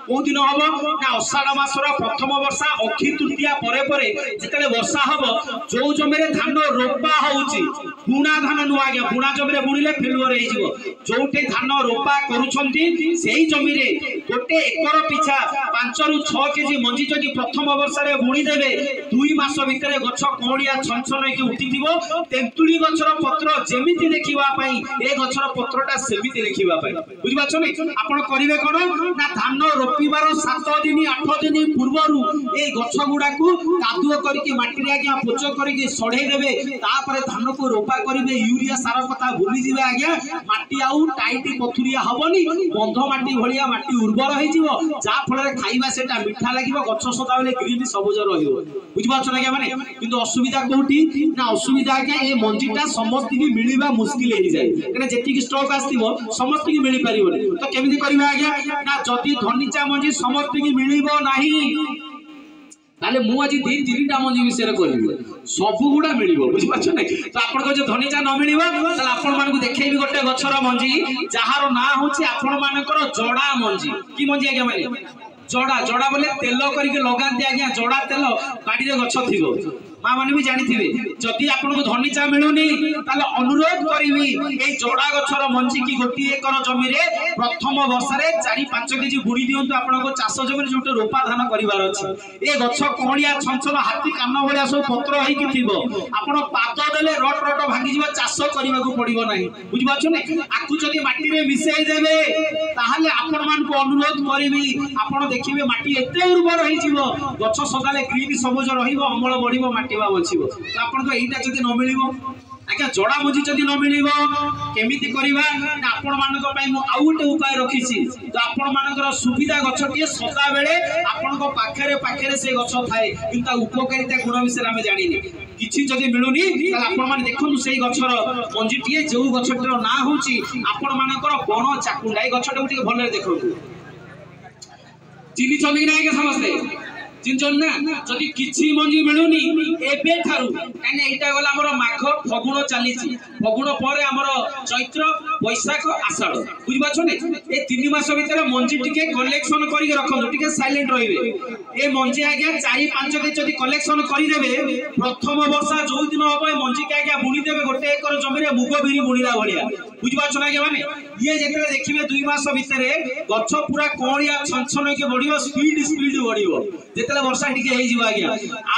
को दिन हबो ना आषाढ़ मासर प्रथम वर्षा अक्षी तृतीया परे परे जेतले वर्षा हबो जो जमिरे धान रोपा होउची बुणा धान नुआ गया बुणा जमिरे बुणिले फेलुअर हे जिवो जोटे धान रोपा करूछंती सेही जमिरे गोटे एकर पिछा 5 रु 6 केजी मंजी जदी प्रथम वर्षा रे बुणी देबे 2 मास भितरे गछ कोणिया छनछन के उठिथिबो तेंतुली गछर पत्र जेमिति देखिबा पई ए गछर पत्रटा सेमिति देखिबा पई बुझि बाछो नै आपण करिवे कोन ना धान रोपिबार 7 दिन 8 दिन पूर्वरु ए गछ गुडा को कादुओ करके माटी रे आज्ञा पोच करके सढे देबे तापर धान को रोपा करिवे यूरिया सार कथा भूली जिवे आज्ञा माटी आउ टाइट पथुरिया हबनी बंध माटी भलिया माटी उर्वर हे जिवो जा फल रे खाइबा सेटा मिठा लागिवो गछ सदा बेले ग्रीन सबुज रहिवो बुझि बाछो ना माने किंतु असुविधा कोठी ना असुविधा के ए मंजीटा समस्त की मिलिबा मुश्किल हे जाय कने जेति की स्टॉक आस्तिबो समस्त की मिलि परिबो तो केमिति करिबा आज्ञा ना जति धनिचा मंजी समस्त की मिलिबो नाही ताले मु आज 2-3टा मंजी विषय कहबी सब गुडा मिलिबो बुझि पाछो नै तो आपण को जे धनिचा न मिलिबो ताले आपण मान को देखेबी गोटे गछर मंजी जहार ना होची आपण मानकर जड़ा मंजी की मंजी आज्ञा माने जड़ा जड़ा बोले तेल करके लगाते आज्ञा जड़ा तेल गाड़ी रे गछ थिबो माँ मैंने भी जानी जदि आपको धनी चा मिलूनी अनुरोध करी ये जोड़ा गछर मंजी की गोटे एकर जमी प्रथम वर्ष 4-5 केजी बुणी दिंतु आपको चाष जमी जो रोपा धान करार अच्छे ये गछ कणिया छन हाथी कान भाया सब पत्र होती आप पाद देले रट रट भांगी चाष करने को पड़ो ना बुझीपार आपको जब माटी में मिसई देवे ताहले आपण मान को अनुरोध करी आप देखिए माटी एत उर्वर हो गछ सकाले ग्रीन सबुज रमल बढ़ माटी बचो तो आपको यहीटा जब न मिल आज्ञा जड़ा मझी जदि न मिल केमिति करवा आपण मानक आउ गोटे उपाय रखी तो आपण मानकर सुविधा गछटी सदा बेले आपण पाखरे पाखरे से गछ थाए किंतु उपकारिता गुण विषय आम जानी किसी जदि मिलूनी आपण माने देखु से गछर मंजीटी जो गछटर ना होची आपण मानकर बण चाकुंडा ए गछटा टिके भले देखु चिनी चंदी ना के समझते चिंचन ना जदि किछि मंजी मिलूनी एबे थारु काने एटा गला हमर माघ फगुण चली फगुण पर हमर चैत्र बैशाख आषाढ़ बुझि पाछो ने ए 3 मास भीतर मंजी टिके कलेक्शन करी रखो टिके साइलेंट रहिबे ए मंजी आज्ञा 4-5 के जदि कलेक्शन करी देबे प्रथम वर्ष जो दिन होबे मंजी के आज्ञा बुनी देबे गोटे एकर जमी रे मुग बिरी बुनीला भलिया बुझि पाछो ना के माने ये जेते देखिबे 2 मास भीतर गछ पूरा कोणिया छनछन के बढ़ियो स्पीड बढ़ियो जेते वर्षा टिके हे जिवा गया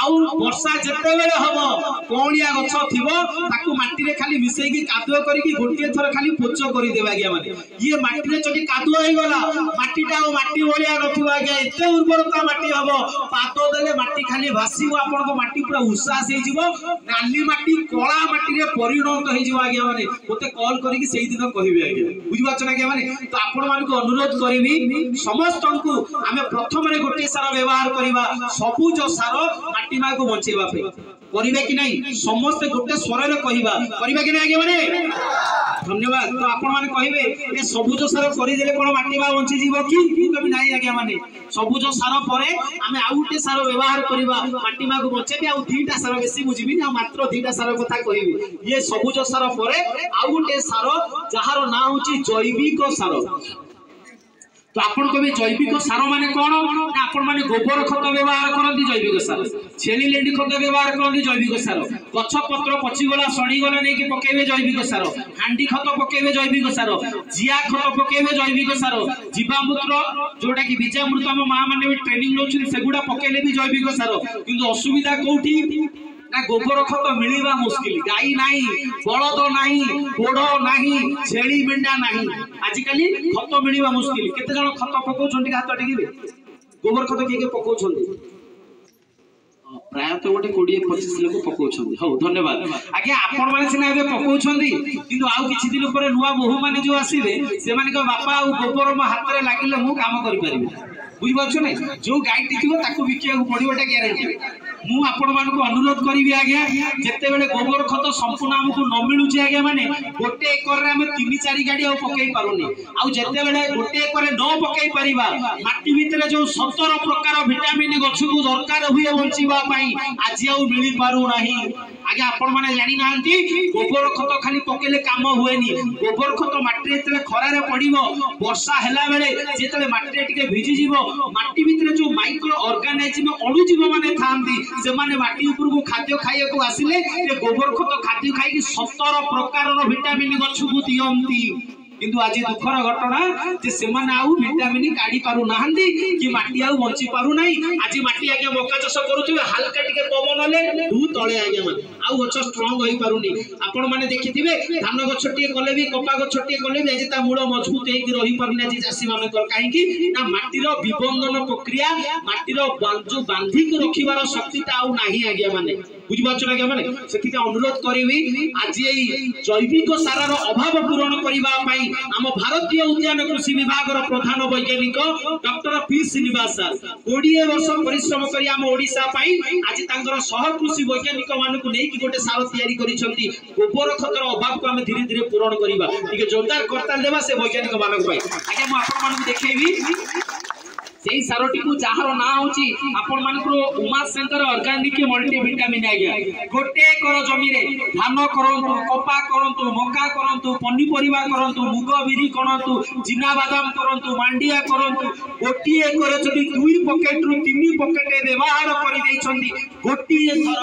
आउ वर्षा जते बेले हबो कोणिया गछ थिबो ताकू माटी रे खाली मिसई की कादुआ करी की गोटे थर खाली पोचो करी देबा गया माने ये माटी रे जदी कादुआ हे गला माटीटा ओ माटी ओलिया नथिबा गया एते उर्वरता माटी हबो पातो देले माटी खाली भासीबो आपन को माटी पूरा उसास हे जिवो नाली माटी कोळा माटी रे परिणत हे जिवा गया माने ओते कॉल करी की सेही दिन कहिबे आगे बुझि पाछ ना के माने तो आपण मान को अनुरोध करबी समस्त को हमें प्रथम रे गोटे सारा व्यवहार करबा सबुज सार माटी माँ को बचेबा पे करिबे कि नहीं समस्त गोटे स्वर रे कहिबा करिबे कि नहीं आगे माने धन्यवाद तो आपण माने कहिबे ए सबुज सार करि देले कोन माटी माँ बंची जीवो कि कभी नहीं आगे माने सबुज सार परे हमें आउ गोटे सार व्यवहार करबा माटी माँ को बचेबे आ दुईटा सार बेसी बुझिबी ना मात्र दुईटा सार कथा कहिबी ये सबुज सार परे आउ गोटे सार जहार ना होची जैविक सार तो आपण को भी जैविक सार माने कोन ना आपण माने गोबर खत व्यवहार करंती जैविक सार छेली लेंडी खत व्यवहार करंती जैविक सार गछ पत्र पची गला सड़ी गला नै कि पकेबे जैविक सार हांडी खत पकेबे जैविक सार जिया खत पकेबे जैविक सार जीवामूत्र जोटा कि बीजामृत हम मां माने भी ट्रेनिंग लोछन सेगुडा पकेले भी जैविक सार किंतु असुविधा कोठी ना गोबर खत मिलवा मुश्किल गाई नाही बळद नाही पोड़ नाही छेली मेंढा नाही आजिकली खत मिलवा मुश्किल केते जण खत पकौ छंती हाथ टिकिबे गोबर खत के पकौ छंती प्राय तो गोटे 20-25 लोक पकौ छंती हो धन्यवाद आज्ञा आपण माने सिना एबे पकौ छंती किंतु आउ किछि दिन पर नुवा बहु माने जो आसीबे से माने को बापा आ गोबर म हाथ रे लागिले मु काम करि परिबे बुझि पाछो नै जो गाई टिकिबो ताकू बिकिया को पड़िबोटा ग्यारंटी मु आपण मान को अनुरोध करी आज्ञा जेते बेले गोबर खत संपूर्ण हमको न मिलु छै आज्ञा माने गोटे एकर रे हम 3-4 गाड़ी आ पकई पारुनी आ जेते बेले गोटे एकर न पकई परिबा माटी भितरे जो 17 प्रकार विटामिन गछ को दरकार हुए बंचीबा पई आज आ मिली पारु नाही आज्ञा आपण माने जानि नांती गोबर खत खाली पकेले काम हुएनी गोबर खत माटी जेते खरा रे पड़िबो वर्षा हेला बेले जेते माटी टिके भिजी जीवो माटी भितरे जो माइक्रो ऑर्गेनिज्म अणु जीव माने थांती से माने माटी ऊपर को खाद्य खाइए को आसिले ए गोबर खत खाद्य खाइ कि 17 प्रकार रो विटामिन गछ को दियंती किंतु आज दुखर घटना जे से माने आउ विटामिन काढी पारु नाहंती कि माटी आउ बंची पारु नाही आज माटी आगे मक्का चाष करूथिबे हल्का टिके पवन ले दू तळे आगे माने आउ गछ स्ट्रांग होई पारुनी आपण माने देखिथिबे धान गछ टिके कले भी कपा गछ टिके कले भी आज ता मूल मजबूत हेकि रही पारुनी आज चासी माने काहे कि ना माटी रो विबंधन प्रक्रिया माटी रो बांजु बांधी के रखिबार शक्ति ता आउ नाही आगे माने बुझि पाछो ना माने सेति अनुरोध करिवि आज एई जैविक सारार अभाव पूरण करिबा पई आम भारतीय उद्यान कृषि विभाग प्रधान वैज्ञानिक डॉक्टर पी श्रीनिवास सर 20 वर्ष परिश्रम करी आम ओडिशा पाई आज तांकर सह कृषि वैज्ञानिक मानकु नै कि गोटे सार तयारी करिसंती गोबर खतर अभाव को हम धीरे धीरे पूरण करिबा ठीक जोरदार करताल देबा से वैज्ञानिक मानक पाई आगे म आपन मानकु देखैबी सेही सारोटी को जहार ना होची आपण मानकरो उमा शंकर ऑर्गेनिक मल्टीविटामिन आ गया गोटे कर जमी रे धान करंतु कपा करंतु मक्का करंतु पन्नी परिवा करंतु मुग बिरी करंतु जिना बादाम करंतु मांडिया करंतु गोटी कर जदी 2 पॉकेट रु 3 पॉकेट व्यवहार करि दै छंती गोटी थर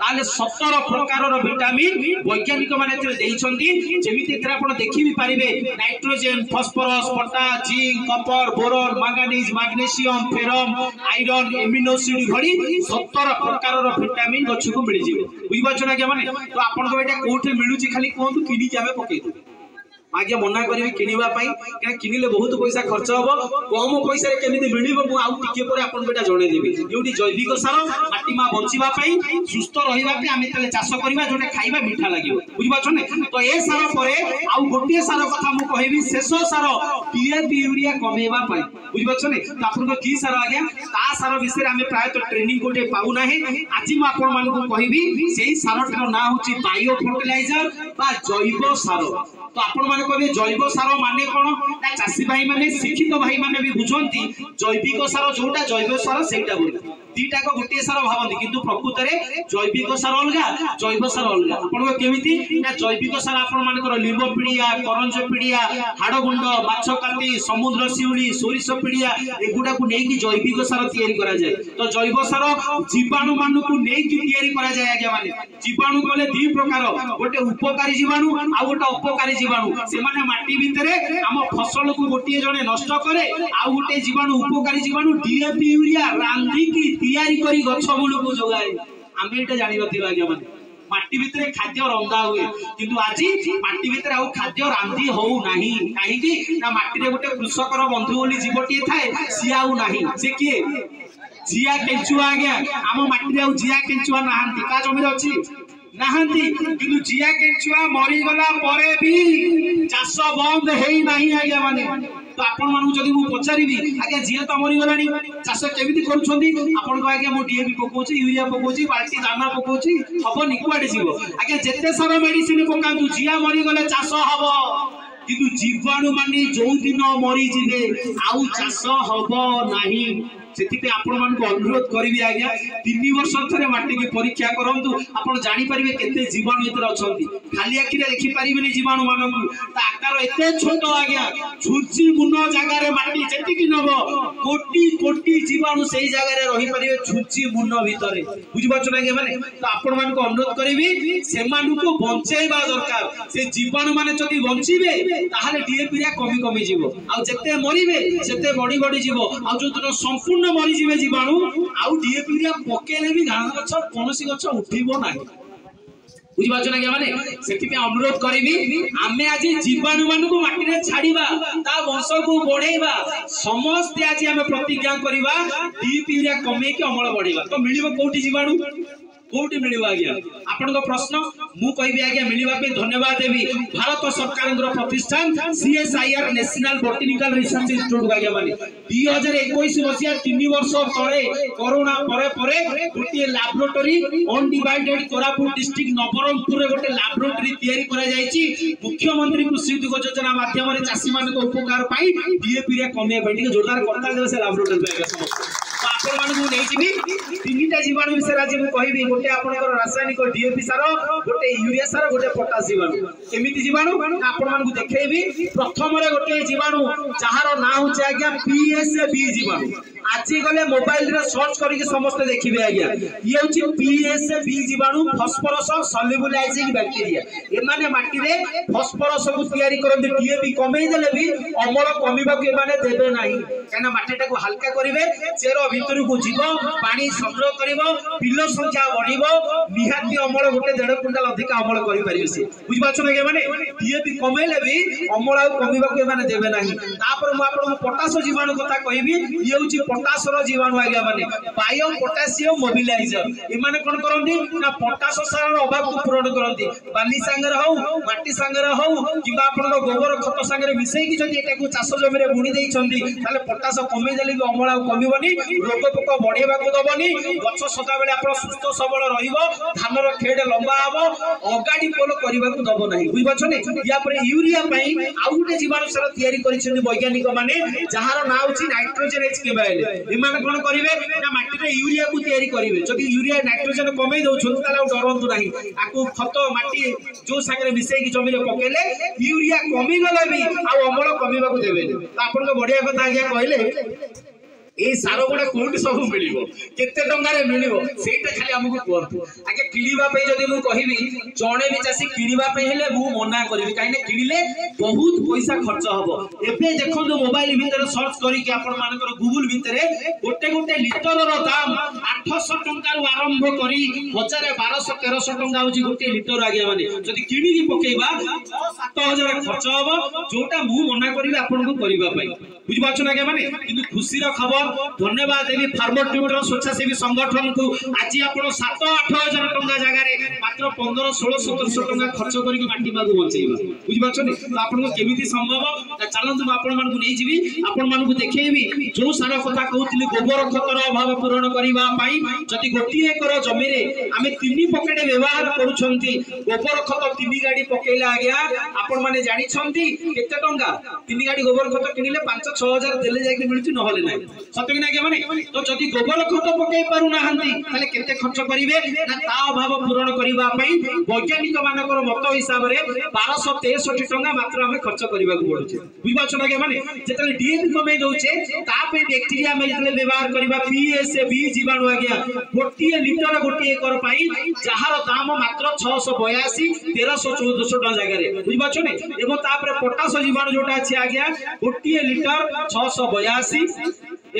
ताले 17 प्रकार विटामिन वैज्ञानिक माने देइछंती जेमिति एथरा आपण देखि भी पारिबे nitrogen phosphorus potash zinc copper boron manganese magnesium ferrum iron amino acid भरी 17 प्रकार विटामिन गछ को मिल जिवो बुझि पाछो ना के माने तो आपण को एटा कोठे मिलुची खाली कोंतु किनी के हमें पकेइ दो आगे मना करी किनिबा पई कि किनिले बहुत पैसा खर्च हबो कम पैसा रे केमिति मिलिबो मु आउ टिके पर आपन बेटा जणे देबी एउटी जैविक सार माटी मा बंचिबा पई सुस्त रहिबा पे आमे तले चाष करबा जोटे खाइबा मीठा लागिबो बुझि पाछो ने तो ए सार परे आउ गोटिए सार कथा मु कहबी शेष सार डीएपी यूरिया कमेबा पई बुझि पाछो ने तो आपन को की सार आगे ता सार विषय आमे प्राय तो ट्रेनिंग कोटे पाउ नाही आज मु आपन मान को कहबी सेही सारटर ना होची बायो फर्टिलाइजर बा जैव सार तो आपण माने कहबे जैव सार माने कोन ना चासी भाई माने शिक्षित भाई माने भी बुझंती जैविक सार जोटा जैव सार सेटा बोली दीटा को गोटे सार भावंती किंतु प्रकृत रे जैविक सार अलगा जैव सार अलगा आपण को केमिति ना जैविक सार आपण माने कर लिंब पिडिया करंज पिडिया हाड़ गुंड माछ काटी समुद्र सिउली सोरिस पिडिया एगुडा को नेकी जैविक सार तयारी करा जाय तो जैव सार जीवाणु मानु को नेकी तयारी करा जाय आगे माने जीवाणु कोले दी प्रकार गोटे उपकारी जीवाणु आ गोटे उपकारी जीवाणु से माने माटी भितरे हम फसल को गोटिए जने नष्ट करे आ गोटे जीवाणु उपकारी जीवाणु डीएपी यूरिया रांधी की तयारी करी गछ मूल को जोगाए आमे एटा जानि नथिबा आगे माने माटी भितरे खाद्य रंधा हुए किंतु आज माटी भितरे आउ खाद्य रांधी हो नाही काहे कि ना माटी रे गोटे कृषकर बंधु बोली जीवटी थाए सी आउ नाही से किए जिया केंचुआ आज्ञा आम माटी रे आउ जिया केंचुआ नाहांती का जमीर अछि नाहांती किंतु जिया केंचुआ मरी गला परे भी चाष बंद हेई नाही आज्ञा माने तो आपण मानु जदी मु पचारिबी आज्ञा जिया त मरी गलानी चाष केमिति करूछंती आपण को आज्ञा मु डीएपी पकोची यूरिया पकोची बाल्टी दाना पकोची हबो निकुआडे जीवो आज्ञा जेते सारा मेडिसिन पकांतु जिया मरी गले चाष हबो किंतु जीवाणु माने जो दिन मरी जिवे आउ चाष हबो नाही सेति आपण मान को अनुरोध करिवि आज्ञा 3 वर्ष थरे माटी की परीक्षा करंतु आपण जानि परिबे केते जीवाणु एतर अछंती खाली आखि रे देखि परिबेनी जीवाणु मानंतु ता आकार एते छोट आज्ञा छुची मुनो जागा रे माटी जेति कि नबो कोटी कोटी जीवाणु सेही जागा रे रहि परिबे छुची मुनो भितरे बुझि पाछो ना माने तो आपण मान को अनुरोध करिवि से मानु को बंचेबा दरकार से जीवाणु माने जति बंचिबे ताहाले डीएपी रे कमी कमी जीवो आ जेते मरिबे सेते बडी बडी जीवो आ जो दिन संपूर्ण मरी जीवे जीवाणु आउ डीएपी रे पकेले भी घास गछ कोनोसी गछ उठिबो नाही बुझि पाछो ना माने सेति पे अनुरोध करिवि आमे आज जीवाणु मानु को माटी रे छाडीबा ता वंश को बढ़ेबा समस्त आज आमे प्रतिज्ञा करिबा डीएपी रे कमे के अमल बढ़ेबा तो मिलिबो कोठी जीवाणु कोठी मिलिबो आज्ञा आपण को प्रश्न मु कहबी आज्ञा मिलिबा पे धन्यवाद देबी भारत सरकार प्रतिष्ठान CSIR national botanical research institute आज्ञा माने 2021 मसिया 3 वर्ष तळे कोरोना परे परे गोटे laboratory undivided Koraput district Nabarangpur रे गोटे लैबोरेटरी तयारी करा जायछि मुख्यमंत्री कृषि उद्योग योजना माध्यम रे चासी मान को उपकार पाई डीएपी रे कमे बैठी जोरदार करता दे से लैबोरेटरी पे समस्त आपण मान को नै जिबी तीनटा जीवाणु विषय आज मु कहबी गोटे आपनकर रासायनिक डीएपी सार गोटे यूरिया सार गोटे पोटास जीवाणु एमिति जीवाणु आपण मान को देखैबी प्रथम रे गोटे जीवाणु जहार ना होचे आज्ञा पीएसबी जीवाणु आज गले मोबाइल रे सर्च करके समस्त देखिबे आज्ञा ये होची पीएसबी जीवाणु फास्फोरस सॉल्युबलाइजिंग बैक्टीरिया ए माने माटी रे फास्फोरस को तयारी करन डीएपी कमे देले भी अमल कमिबा के माने देबे नाही काना माटीटा को हल्का करिवे चेरो भितर को जीव पानी संग्रह करिवो पिलो संख्या बढ़िवो निहाती अमल गोटे 1.5 क्विंटल अधिक अमल करि परिबे से बुझ पाछो ना के माने डीएपी कमेले भी अमल आ कमिबा के माने देबे नाही तापर मु आपन पोटास जीवाणु कथा कहबी ये होची पोटास रो जीवाणु आज्ञा माने बायो पोटेशियम मोबिलाइजर ए माने कोन करंती ना पोटास सार रो अभाव को पूर्ण करंती बाली संगे हो माटी संगे हो किबा आपन गोबर खत संगे मिसई कि जदी एटा को चाष जमी रे बुणी देई छंदी ताले पोटास कमे देले भी अमल आ कमिबनी रोग पोक बढ़ेबा को दबनी गछ सदा बेले आपन सुस्थ सबल रहिबो धान रो खेड लंबा हबो अगाडी पोल करबा को दबो नाही बुझ पाछो ने या पर यूरिया पई आउ गुटे जीवाणु सार तयारी करिसेंदी वैज्ञानिक माने जहार ना होची नाइट्रोजन एचके बाइल ए माने कोन करिवे ना माटी रे यूरिया को तयारी करिवे जदी यूरिया नाइट्रोजन कमे दउ छन ताला डरंतु नाही आकु खत माटी जो संगे मिसई कि जमी रे पकेले यूरिया कमी गले भी आ अमल कमिबा को देबे त आपन को बढ़िया कथा आज्ञा कहले এই ସାର ଗୁଡା କୋଉଠି ସବୁ ମିଳିବ କେତେ ଟଙ୍କାରେ ମିଳିବ ସେଇଟା ଖାଲି ଆମକୁ କୁହନ୍ତୁ ଆଜ୍ଞା। କିଣିବା ପାଇଁ ଯଦି ମୁଁ କହିବି ଜଣେ ବି ଚାଷୀ କିଣିବା ପାଇଁ ହେଲେ ମୁଁ ମନା କରିବି, କାହିଁକି ନା କିଣିଲେ ବହୁତ ପଇସା ଖର୍ଚ୍ଚ ହବ। ଏବେ ଦେଖନ୍ତୁ ମୋବାଇଲ ଭିତରେ ସର୍ଚ୍ଚ କରିକି ଆପଣ ମାନଙ୍କର ଗୁଗଲ ଭିତରେ ଗୋଟେ ଲିଟରର ଦାମ 800 ଟଙ୍କାରୁ ଆରମ୍ଭ କରି 1000 1200 1300 ଟଙ୍କା ହଉଛି ଗୋଟେ ଲିଟର ଆଜ୍ଞା। ମାନେ ଯଦି କିଣିକି ପକେଇବା 7,000 ଖର୍ଚ୍ଚ ହବ, ଯୋଉଟା ମୁଁ ମନା କରିବି ଆପଣଙ୍କୁ କରିବା ପାଇଁ। ବୁଝିପାରୁଛ ଆଜ୍ଞା ମାନେ। କିନ୍ତୁ ଖୁସିର ଖବର, ଧନ୍ୟବାଦ ଦେବି ଫାର୍ମର ଟ୍ୟୁଟର ସ୍ୱେଚ୍ଛାସେବୀ ସଂଗଠନକୁ। ଆଜି ଆପଣ 7-8 ହଜାର ଟଙ୍କା ଜାଗାରେ ମାତ୍ର 1500-1600 ଟଙ୍କା ଖର୍ଚ୍ଚ କରିକି ମାଟି ମାକୁ ବଞ୍ଚେଇବା। ବୁଝିପାରୁଛନ୍ତି ତ ଆପଣଙ୍କୁ କେମିତି ସମ୍ଭବ? ଚାଲନ୍ତୁ ମୁଁ ଆପଣ ମାନଙ୍କୁ ନେଇଯିବି, ଆପଣ ମାନଙ୍କୁ ଦେଖେଇବି ଯୋଉ ସାର କଥା କହୁଥିଲି ଗୋବର ଖତର ଅଭାବ ପୂରଣ କରିବା ପାଇଁ। ଯଦି ଗୋଟିଏ ଏକର ଜମିରେ ଆମେ 3 ପକେଟ ବ୍ୟବହାର କରୁଛନ୍ତି, ଗୋବର ଖତ 3 ଗାଡି ପକେଇଲେ ଆଜ୍ଞା ଆପଣ ମାନେ ଜାଣିଛନ୍ତି କେତେ ଟଙ୍କା? 3 ଗାଡି ଗୋବର ଖତ କିଣିଲେ 5-6 ହଜାର ଦେଲେ ଯାଇକି ମିଳୁଛି, ନହେଲେ ନାହିଁ। ସତ କି ନା ଆଜ୍ଞା ମାନେ। ତ ଯଦି ଗୋବର ଖତ ପକେଇ ପାରୁନାହାନ୍ତି ତାହେଲେ କେତେ ଖର୍ଚ୍ଚ କରିବେ ନା ତା ଅଭାବ ପୂରଣ କରିବା ପାଇଁ ବୈଜ୍ଞାନିକ ମାନଙ୍କର ମତ ହିସାବରେ 1263 ଟଙ୍କା ମାତ୍ର ଆମେ ଖର୍ଚ୍ଚ କରିବାକୁ ପଡୁଛି। ବୁଝିପାରୁଛ ଆଜ୍ଞା ମାନେ। ଯେତେବେଳେ ଡିଏପି କମେଇ ଦଉଛେ ତା ପାଇଁ ବ୍ୟାକ୍ଟେରିଆ ଆମେ ଯେତେବେଳେ ବ୍ୟବହାର କରିବା PSB ଜୀବାଣୁ ଆଜ୍ଞା, ଗୋଟିଏ ଲିଟର ଗୋଟିଏ ଏକର ପାଇଁ ଯାହାର ଦାମ ମାତ୍ର 682 1300-1400 ଟଙ୍କା ଜାଗାରେ। ବୁଝିପାରୁଛନ୍ତି। ଏବଂ ତାପରେ ପଟାସ ଜୀବାଣୁ ଯୋଉଟା ଅଛି ଆଜ୍ଞା, ଗୋଟିଏ ଲିଟର 682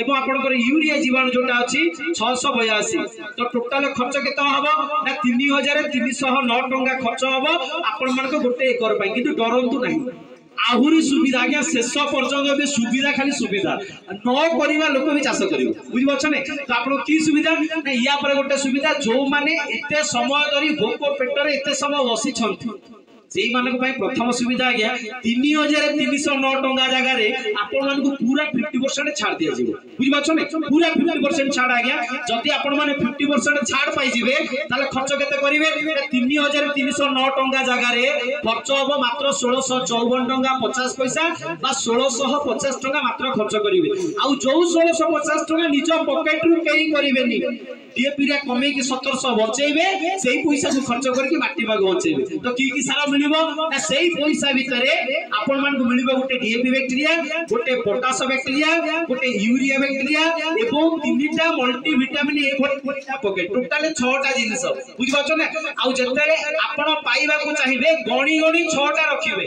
এবং আপনার ইউরিয়া জীবাণু যেটা আছে 682। তো টোটাল খরচ কেতে হব না 3309 টাকা খরচ হব আপনার গোটে একর পাই। কিন্তু ডরন্তু না, আহুরি সুবিধা আজ্ঞা, শেষ পর্যন্ত ଏବେ সুবিধা খালি সুবিধা ন করিবা লোক বি চাষ করিবে। বুঝিপারছ না। তো আপনার কি সুবিধা না ইয়া পরে গোটে সুবিধা, যে মানে এতে সময় ধরি ভোক পেটরে এতে সময় বসিছন্তি সেই মানক পাই প্রথম সুবিধা আজ্ঞা 3309 টাকা জায়গায় আপন মানকু পুরা 50% ছাড় দিয়া যাব। বুঝিপারছ না। পুরা 50% ছাড় আজ্ঞা। যদি আপন মানে 50% ছাড় পাই যাবে তাহলে খরচ কেতে করিবে 3309 টাকা জায়গায় খরচ হবো মাত্র 1654 টাকা 50 পয়সা বা 1650 টাকা মাত্র খরচ করিবে। আউ যৌ 1650 টাকা নিজ পকেটরু কেই করিবেনি, ডিএপি রে কমেকি 1700 বঞ্চাইবে, সেই পয়সা কু খরচ করিকি মাটি বাগ বঞ্চাইবে। তো কি সার মিলিব না সেই পয়সা ভিতরে আপন মানকু মিলিব গোটে ডিএপি ব্যাকটেরিয়া, গোটে পটাস ব্যাকটেরিয়া, গোটে ইউরিয়া ব্যাকটেরিয়া এবং 3টা মল্টিভিটামিন এ ভলিটা পকেট। টোটাল 6টা জিনিস। বুঝিপারছ না। আউ যেতেলে আপন পাইবাকু চাহিবে গণি গণি 6টা রখিবে।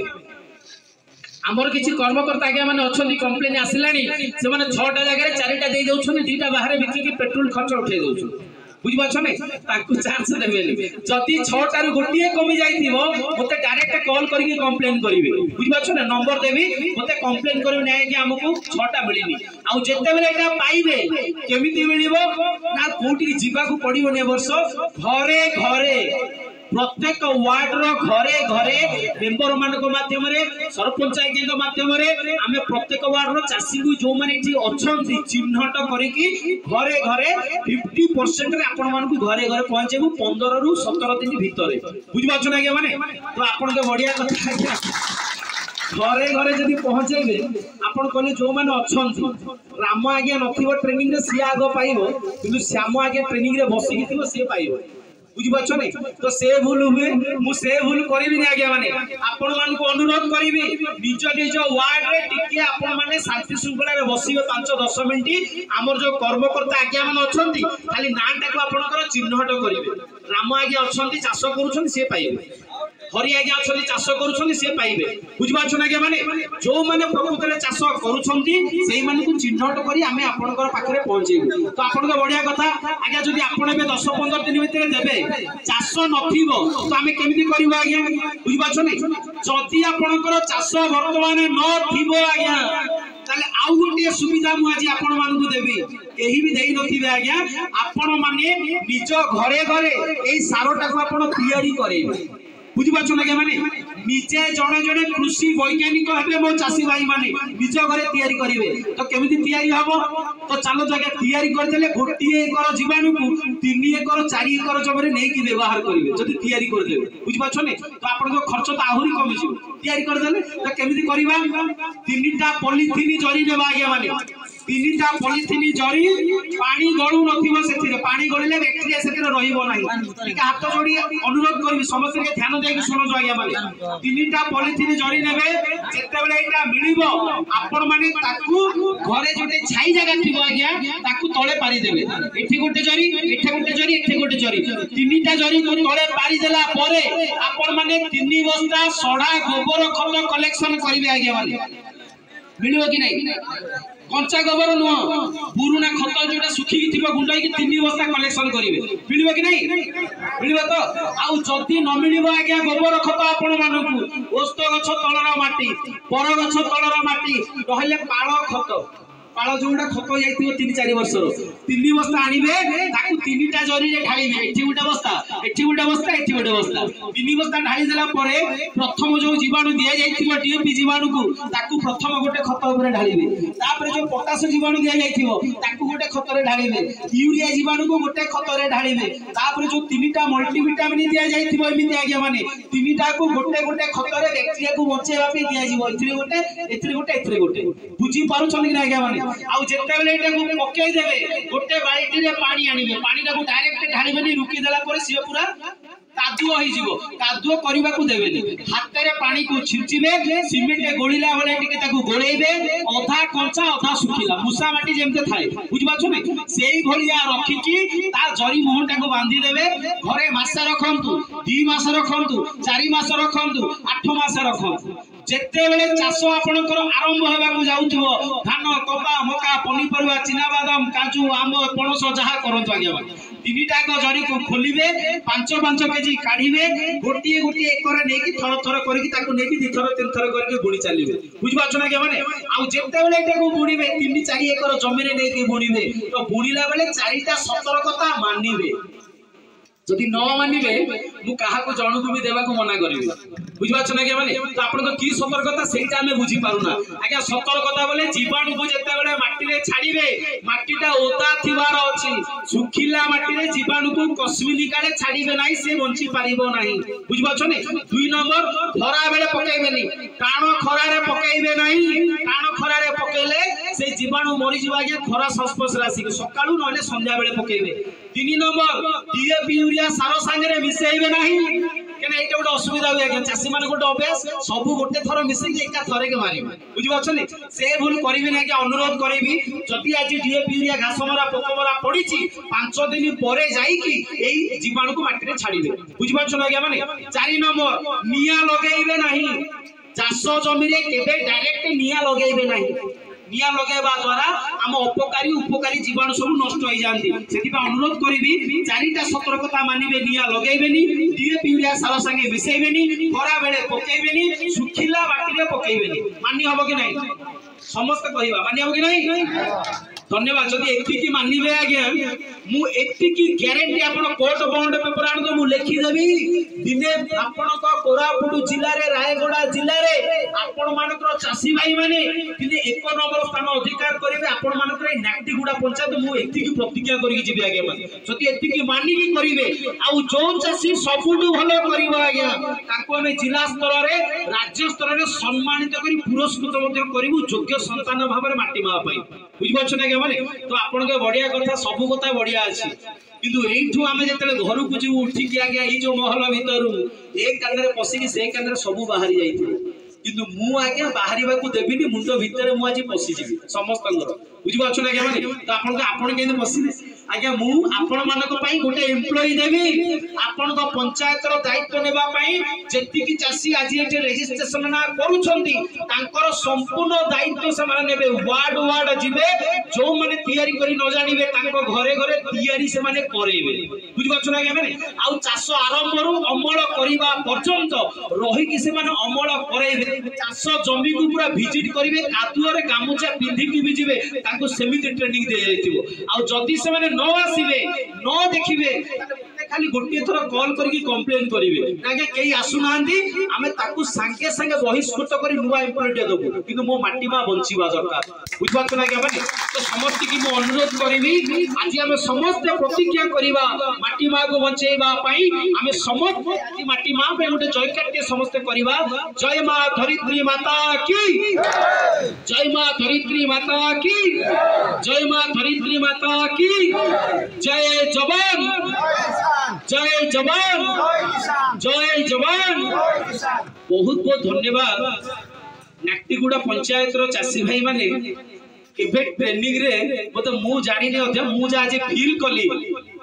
আমার কিছু কর্মকর্তা আজ্ঞা মানে অনেক কমপ্লেন আসলানি, সে 6টা জায়গায় 4টা দিয়ে দেউছন, 2টা বাহারে বিকিকি পেট্রোল খরচ উঠাই দেউছন। বুঝিপারছ না। তাকু চান্স দেবেনি। যদি 6টারু গোটিয়ে কমি যাইতিবো মতে ডাইরেক্ট কল করিকি কমপ্লেন করিবে। বুঝিপারছ না। নম্বর দেবি মতে কমপ্লেন করিবে না কি আমকু 6টা মিলিনি। আউ যেতেবেলে এটা পাইবে কেমিতি মিলিব না কোটি জিবাকু পড়িবনি। বর্ষ ঘরে ঘরে প্রত্যেক ওয়ার্ডর ঘরে ঘরে মেম্বর মানক মাধ্যমে সরপঞ্চ আজ্ঞাଙ୍କ মাধ্যমে আমি প্রত্যেক ওয়ার্ডর চাষী যে এটি অনেক চিহ্নট করিকি ঘরে ঘরে 50% রে আপন মানকু ঘরে ঘরে পৌঁছাইবু 15 ରୁ 17 দিন ভিতরে। বুঝিপারছ না আজ্ঞা মানে। তো আপন তো বড়িয়া কথা আজ্ঞা। ঘরে ঘরে যদি পৌঁছাইবে আপন কলে যে মানে অছন্তি, রাম আজ্ঞা নথিব ট্রেনিং রে সি আগ পাইব, কিন্তু শ্যাম আজ্ঞা ট্রেনিং রে বসিকি থিব সি পাইব। বুঝিপারছ না। তো সে ভুল হুয়ে মু সে ভুল করিবি না আজ্ঞা মানে। আপন মানকু অনুরোধ করিবি নিজ নিজ ওয়ার্ড রে টিকে আপন মানে শান্তি শৃঙ্খলারে বসিবে 5-10 মিনিট। আমার যে কর্মকর্তা আজ্ঞা মানে অছন্তি খালি নাটাকু আপনার চিহ্নট করিবে। রাম আজ্ঞা অছন্তি চাষ করুছন্তি সে পাইবে, হরি আজ্ঞা অছন্তি চাষ করুছন্তি সে পাইবে। বুঝিপারছ না আজ্ঞা মানে। যে মানে প্রকৃতরে চাষ করুছন্তি সেই মানকু চিহ্নট করি আমি আপনার পাখে পৌঁছাইবু। তো আপনার বড়িয়া কথা আজ্ঞা। যদি আপন এবে 10-15 দিন ভিতরে দেবে চাষ নথিব তো আমি কেমিতি করিব আজ্ঞা। বুঝিপারছ না। যদি আপনার চাষ বর্তমানে নথিব আজ্ঞা তাহলে আউ গোটিয়ে সুবিধা মু আজি আপন মানকু দেবি, কেহি বি দেই নথিবে আজ্ঞা। আপন মানে নিজ ঘরে ঘরে এই সারটাকু আপন তৈয়ারি করেইবে। বুঝিপারছ না আজ্ঞা মানে। নিজে জনে জনে কৃষি বৈজ্ঞানিক হবে মো চাষী ভাই মানে নিজ ঘরে তৈয়ারি করিবে। তো কেমিতি তৈয়ারি হব? তো চালো জায়গা তৈয়ারি করদেলে গোটিয়ে একর জীবাণুকু 3 একর 4 একর জমিরে নেইকি ব্যবহার করিবে যদি তৈয়ারি করদেবে। বুঝিপারছ না। তো আপনার খরচ তো আহুরি কমি যাব তৈয়ারি করদেলে। তো কেমিতি করিবা? 3টা পলিথিন জরি নেবা আজ্ঞা মানে। तीनटा पॉलिथिन जरी पानी गळु नथिबो सेथिरे पानी गळिले बैक्टेरिया सेथिरे रहिबो नाही ठीक हाथ जोड़ी अनुरोध करबी समस्त के ध्यान देके सुनो जो आज्ञा माने तीनटा पॉलिथिन जरी नेबे जेते बेले एटा मिलिबो आपण माने ताकू घरे जोटे छाई जगह थिबो आज्ञा ताकू तळे पारी देबे एठी गोटे जरी एठी गोटे जरी एठी गोटे जरी तीनटा जरी को तळे पारी देला परे आपण माने 3 बस्ता सडा गोबर खत कलेक्शन करिवे आज्ञा माने मिलिबो कि नहीं कंचा गोबर नुह पुराना खत जोटा सुखी थिबो गुंडाई कि 3 बस्ता कलेक्शन करिवे मिलिबो कि नहीं मिलिबो तो आउ जदी न मिलिबो आज्ञा गोबर खत आपण मानकु ओस्त गछ तळर माटी पर गछ तळर माटी रहले पाळ खत पाळ जोटा खत जाइथिबो 3-4 वर्षर 3 बस्ता आनिबे ताकू 3टा जरी रे ढालिबे एठी गोटे बस्ता एठी गोटे बस्ता एठी गोटे बस्ता 3 बस्ता ढाली देला परे प्रथम जो जीवाणु दिया जाइथिबो डीएपी जीवाणु को ताकू प्रथम गोटे खत ऊपर ढालिबे तापर जो पोटास जीवाणु दिया जाइथिबो ताकू गोटे खत रे ढालिबे यूरिया जीवाणु को गोटे खत रे ढालिबे तापर जो 3टा मल्टीविटामिन दिया जाइथिबो एमिति आज्ञा माने 3टा को गोटे गोटे खत रे बैक्टेरिया को बचेबा पे दिया जीवो एथिरे गोटे एथिरे गोटे एथिरे गोटे बुझी पारुछन कि आज्ञा माने आउ जेते बेले एटा को पकेई देबे गोटे बाल्टी रे पानी आनिबे पानी को डायरेक्ट ढालिबेनी रुकी देला पर सिए पूरा कादुओ होई जिवो कादुओ करबा को देबेनी हाथ रे पानी को छिंचिबे सीमेंट गोळीला वाले टिके ताको गोळेइबे अधा कंचा अधा सुखिला मुसा माटी जेमते थाए बुझबा छु नै सेही भलिया रखी की ता जरी मोहटा को बांधी देबे घरे मास रखंतु 2 मास रखंतु 4 मास रखंतु 8 मास रखंतु जेते बेले चाष आपनकर आरंभ हेबा को जाउथिबो धान कपा मका पनीपरिवा चिना बादाम काजू आंब पणस जहा करंतु आज्ञा 3टा को जरी को खोलिबे 5-5 केजी काढिबे गोटिए गोटिए एकर नेकी थर थर करके ताको नेकी 2 थर 3 थर करके बुणी चलिबे बुझबा छु ना के माने आ जेते बेले एटा को बुणीबे 3-4 एकर जमी रे नेकी बुणीबे तो बुणीला बेले 4टा सतर्कता मानिबे जदि न मानिबे मु काहा को जणु को भी देबा को मना करिवे बुझबा छ ना के माने तो आपण को की सतर्कता सेटा हमें बुझी पारुना आज्ञा सतर्कता बोले जीवाणु को जेते बेले माटी रे छाड़ीबे माटीटा ओदा थिबार अछि सुखिला माटी रे जीवाणु को कस्मिनी काले छाड़ीबे नाही से बंची पारिबो नाही बुझबा छ ने 2 नंबर खरा बेले पकाइबेनी काण खरा रे पकाइबे नाही काण खरा रे पकेले से जीवाणु मरि जिबा के खरा संस्पर्श राशि सकाळू नले संध्या बेले पकाइबे 3 नंबर डीएपी यूरिया सारो संगे रे मिसेइबे नाही केना एटा गोटे असुविधा हुए के चासी मान गोटे अभ्यास सब गोटे थर मिसे के एका थरे के मारी बुझी पाछनी से भूल करिबे ना के अनुरोध करिबी जति आज डीएपी यूरिया घास मरा पोक मरा पड़ीची 5 दिन परे जाई कि एई जीवाणु को माटी रे छाड़ीबे बुझी पाछो ना के माने 4 नंबर निया लगेइबे नाही चाष जमी रे केबे डायरेक्ट निया लगेइबे नाही निया लगेबा द्वारा हम उपकारी उपकारी जीवाणु सब नष्ट हो जांती सेति बा अनुरोध करिबी 4टा सतर्कता मानिबे निया लगेइबेनी डीएपी यूरिया सारा संगे मिसेइबेनी खरा बेले पकेइबेनी सुखिला बाटी रे पकेइबेनी मानि हबो कि नाही समस्त कहिबा मानि हबो कि नाही धन्यवाद जदि एति की मानिबे आज्ञा मु एति की गारंटी आपण कोर्ट बॉन्ड पेपर आन तो मु लिखि देबी दिने आपण को कोरापुट जिल्ला रे रायगडा जिल्ला रे आपण मानकर चासी भाई माने दिने 1 नंबर स्थान अधिकार करिवे आपण मानकर नागटिगुडा पंचायत मु एति की प्रतिज्ञा करि जिबे आज्ञा माने जदि एति की मानि की करिवे आ जो चासी सबुटु भलो करिवो आज्ञा ताको हम जिला स्तर रे राज्य स्तर रे सम्मानित करी पुरस्कृत मध्ये करिवु योग्य संतान भाबरे माटी मा पई बुझबो छ ना के माने तो आपण के बढ़िया कथा सब कथा बढ़िया अछि किंतु एठू आमे जतले घर को जी उठी के आगे ई जो महल भीतर एक कान रे पसी कि से कान रे सब बाहरी जाइथि किंतु मु आगे बाहरीबा को देबिनी मुंडो भीतर मु आज पसी जिबी समस्त बुझबो छ ना के माने तो आपण केने पसीबे आज्ञा मु आपण मानक पई गोटे एम्प्लॉय देबी आपण को पंचायत रो दायित्व नेबा पई जेति की चासी आज एटे रजिस्ट्रेशन ना करूछंती तांकर संपूर्ण दायित्व से माने नेबे वार्ड वार्ड जिबे जो माने तयारी करी न जानिबे तांको घरे घरे तयारी से माने करेबे बुझबा छ ना के माने आउ चाष आरंभ रु अमल करिबा पर्यंत रही कि से माने अमल करेबे चाष जमी को पूरा विजिट करिवे कादुआ रे गामुचा पिंधी की भी जिबे तांको सेमिति ट्रेनिंग दे जाइतिबो आउ जदी से माने न आसीबे न देखिबे खाली गोटे थर कॉल करके कंप्लेन करेंगे आज्ञा कई आसुना आम ताकू सांगे सांगे बहिष्कृत कर नुआ एम्प्लॉय देबू किंतु मो माटी माँ बंचवा दरकार बुझे ना मैंने तो समस्त की मुझे अनुरोध करी आज आम समस्ते प्रतिज्ञा करवा माटी माँ को बचेवा आम समस्त आज माटी माँ गोटे जयकार समस्ते करवा जय माँ धरित्री माता की जय माँ धरित्री माता की जय माँ धरित्री माता की जय जवान जय जवान जय जवान बहुत बहुत धन्यवाद नाक्तिगुड़ा पंचायत चाषी भाई माने ट्रेनिंग रे मतलब मु जानी मुझे आज फील कली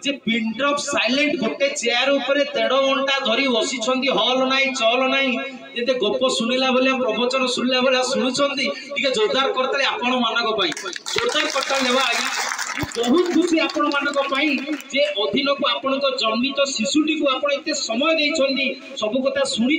जे पिन ड्रॉप साइलेंट गोटे चेयर ऊपर 1.5 घंटा धरी बसी हल ना चल ना जे गप शुणिला बेले प्रवचन शुणिला बेले शुणुंट जोरदार करते आपण मानक जोरदार करता लेवा आज्ञा बहुत खुशी आपण मानक जे अधीन को आपण जन्मित शिशुटी को आपण एते समय देइछंदी सब कथा शुणी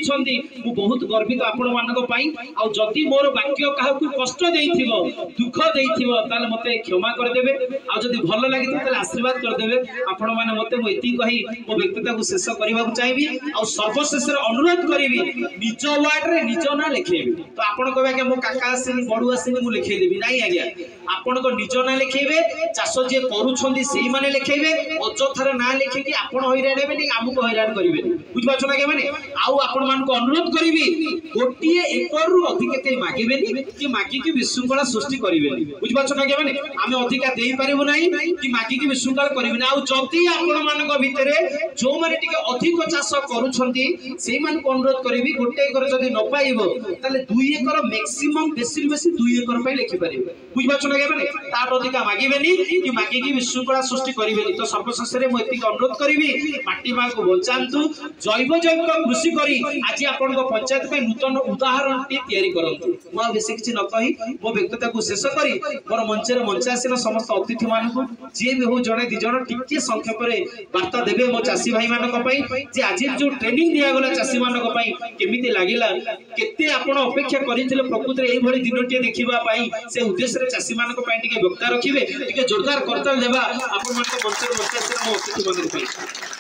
मु बहुत गर्वित आपण मानक आ जदि मोर वाक्य काहकु कष्ट देइथिबो दुख देइथिबो ताले मते क्षमा कर देबे आ जदि भलो लागितो ताले आशीर्वाद कर देबे आपण माने मते मु एती कहि मो व्यक्तिता को शेष करबा चाहिबी आ सर्वशेष अनुरोध करिवि निज वार्ड रे निज ना लिखेबी तो आपण कहबे के मो काका आसीनी बडू आसीनी मु लिखै देबी नाही आज्ञा आपण को निज ना लिखेबे चाष जे करूछंदी सेही माने लिखेबे अजथार ना लिखे कि आपण हैरान हेबे नि हमको हैरान करिवे बुझ पाछो ना के माने आउ आपण मान को अनुरोध करिवि गोटिए एकर रु अधिक के मागिबेनी कि मागी कि विशृंखला सृष्टि करिवेनी बुझ पाछो ना के माने आमे अधिक देई परिबो नाही कि मागी कि विशृंखला करिवेनी आउ जति आपण मान को भितरे जो माने टिके अधिक चाष करूछंदी सेही मान को अनुरोध करिवि गोटे एकर जदि न पाइबो ताले 2 एकर मैक्सिमम बेसी बेसी 2 एकर पय लिखि परिबे बुझ पाछो ना के माने तार अधिक मागिबेनी कि मागी की विशृंखला सृष्टि करिवेनी तो सर्वशेष रे मु एति अनुरोध करिवि माटी मां को बचांतु जैव जैविक कृषि करी आज आपण को पंचायत पे नूतन उदाहरण टी तयारी करंतु मु बेसी किछि न कहि मो व्यक्तिता को शेष करी मोर मंचरे मंचासीन समस्त अतिथि मान को जे भी हो जणे दि जण टिके संक्षेप रे वार्ता देबे मो चासी भाई मान को पई जे आज जो ट्रेनिंग दिया गला चासी मान को पई केमिति लागिला केते आपण अपेक्षा करिथिले प्रकृति रे एई भली दिनटी देखिबा पई से उद्देश्य रे चासी मान को पई टिके व्यक्ता रखिबे टिके जोरदार करतल देबा आपण मान को मंचर मंचासीन मो अतिथि मान को पई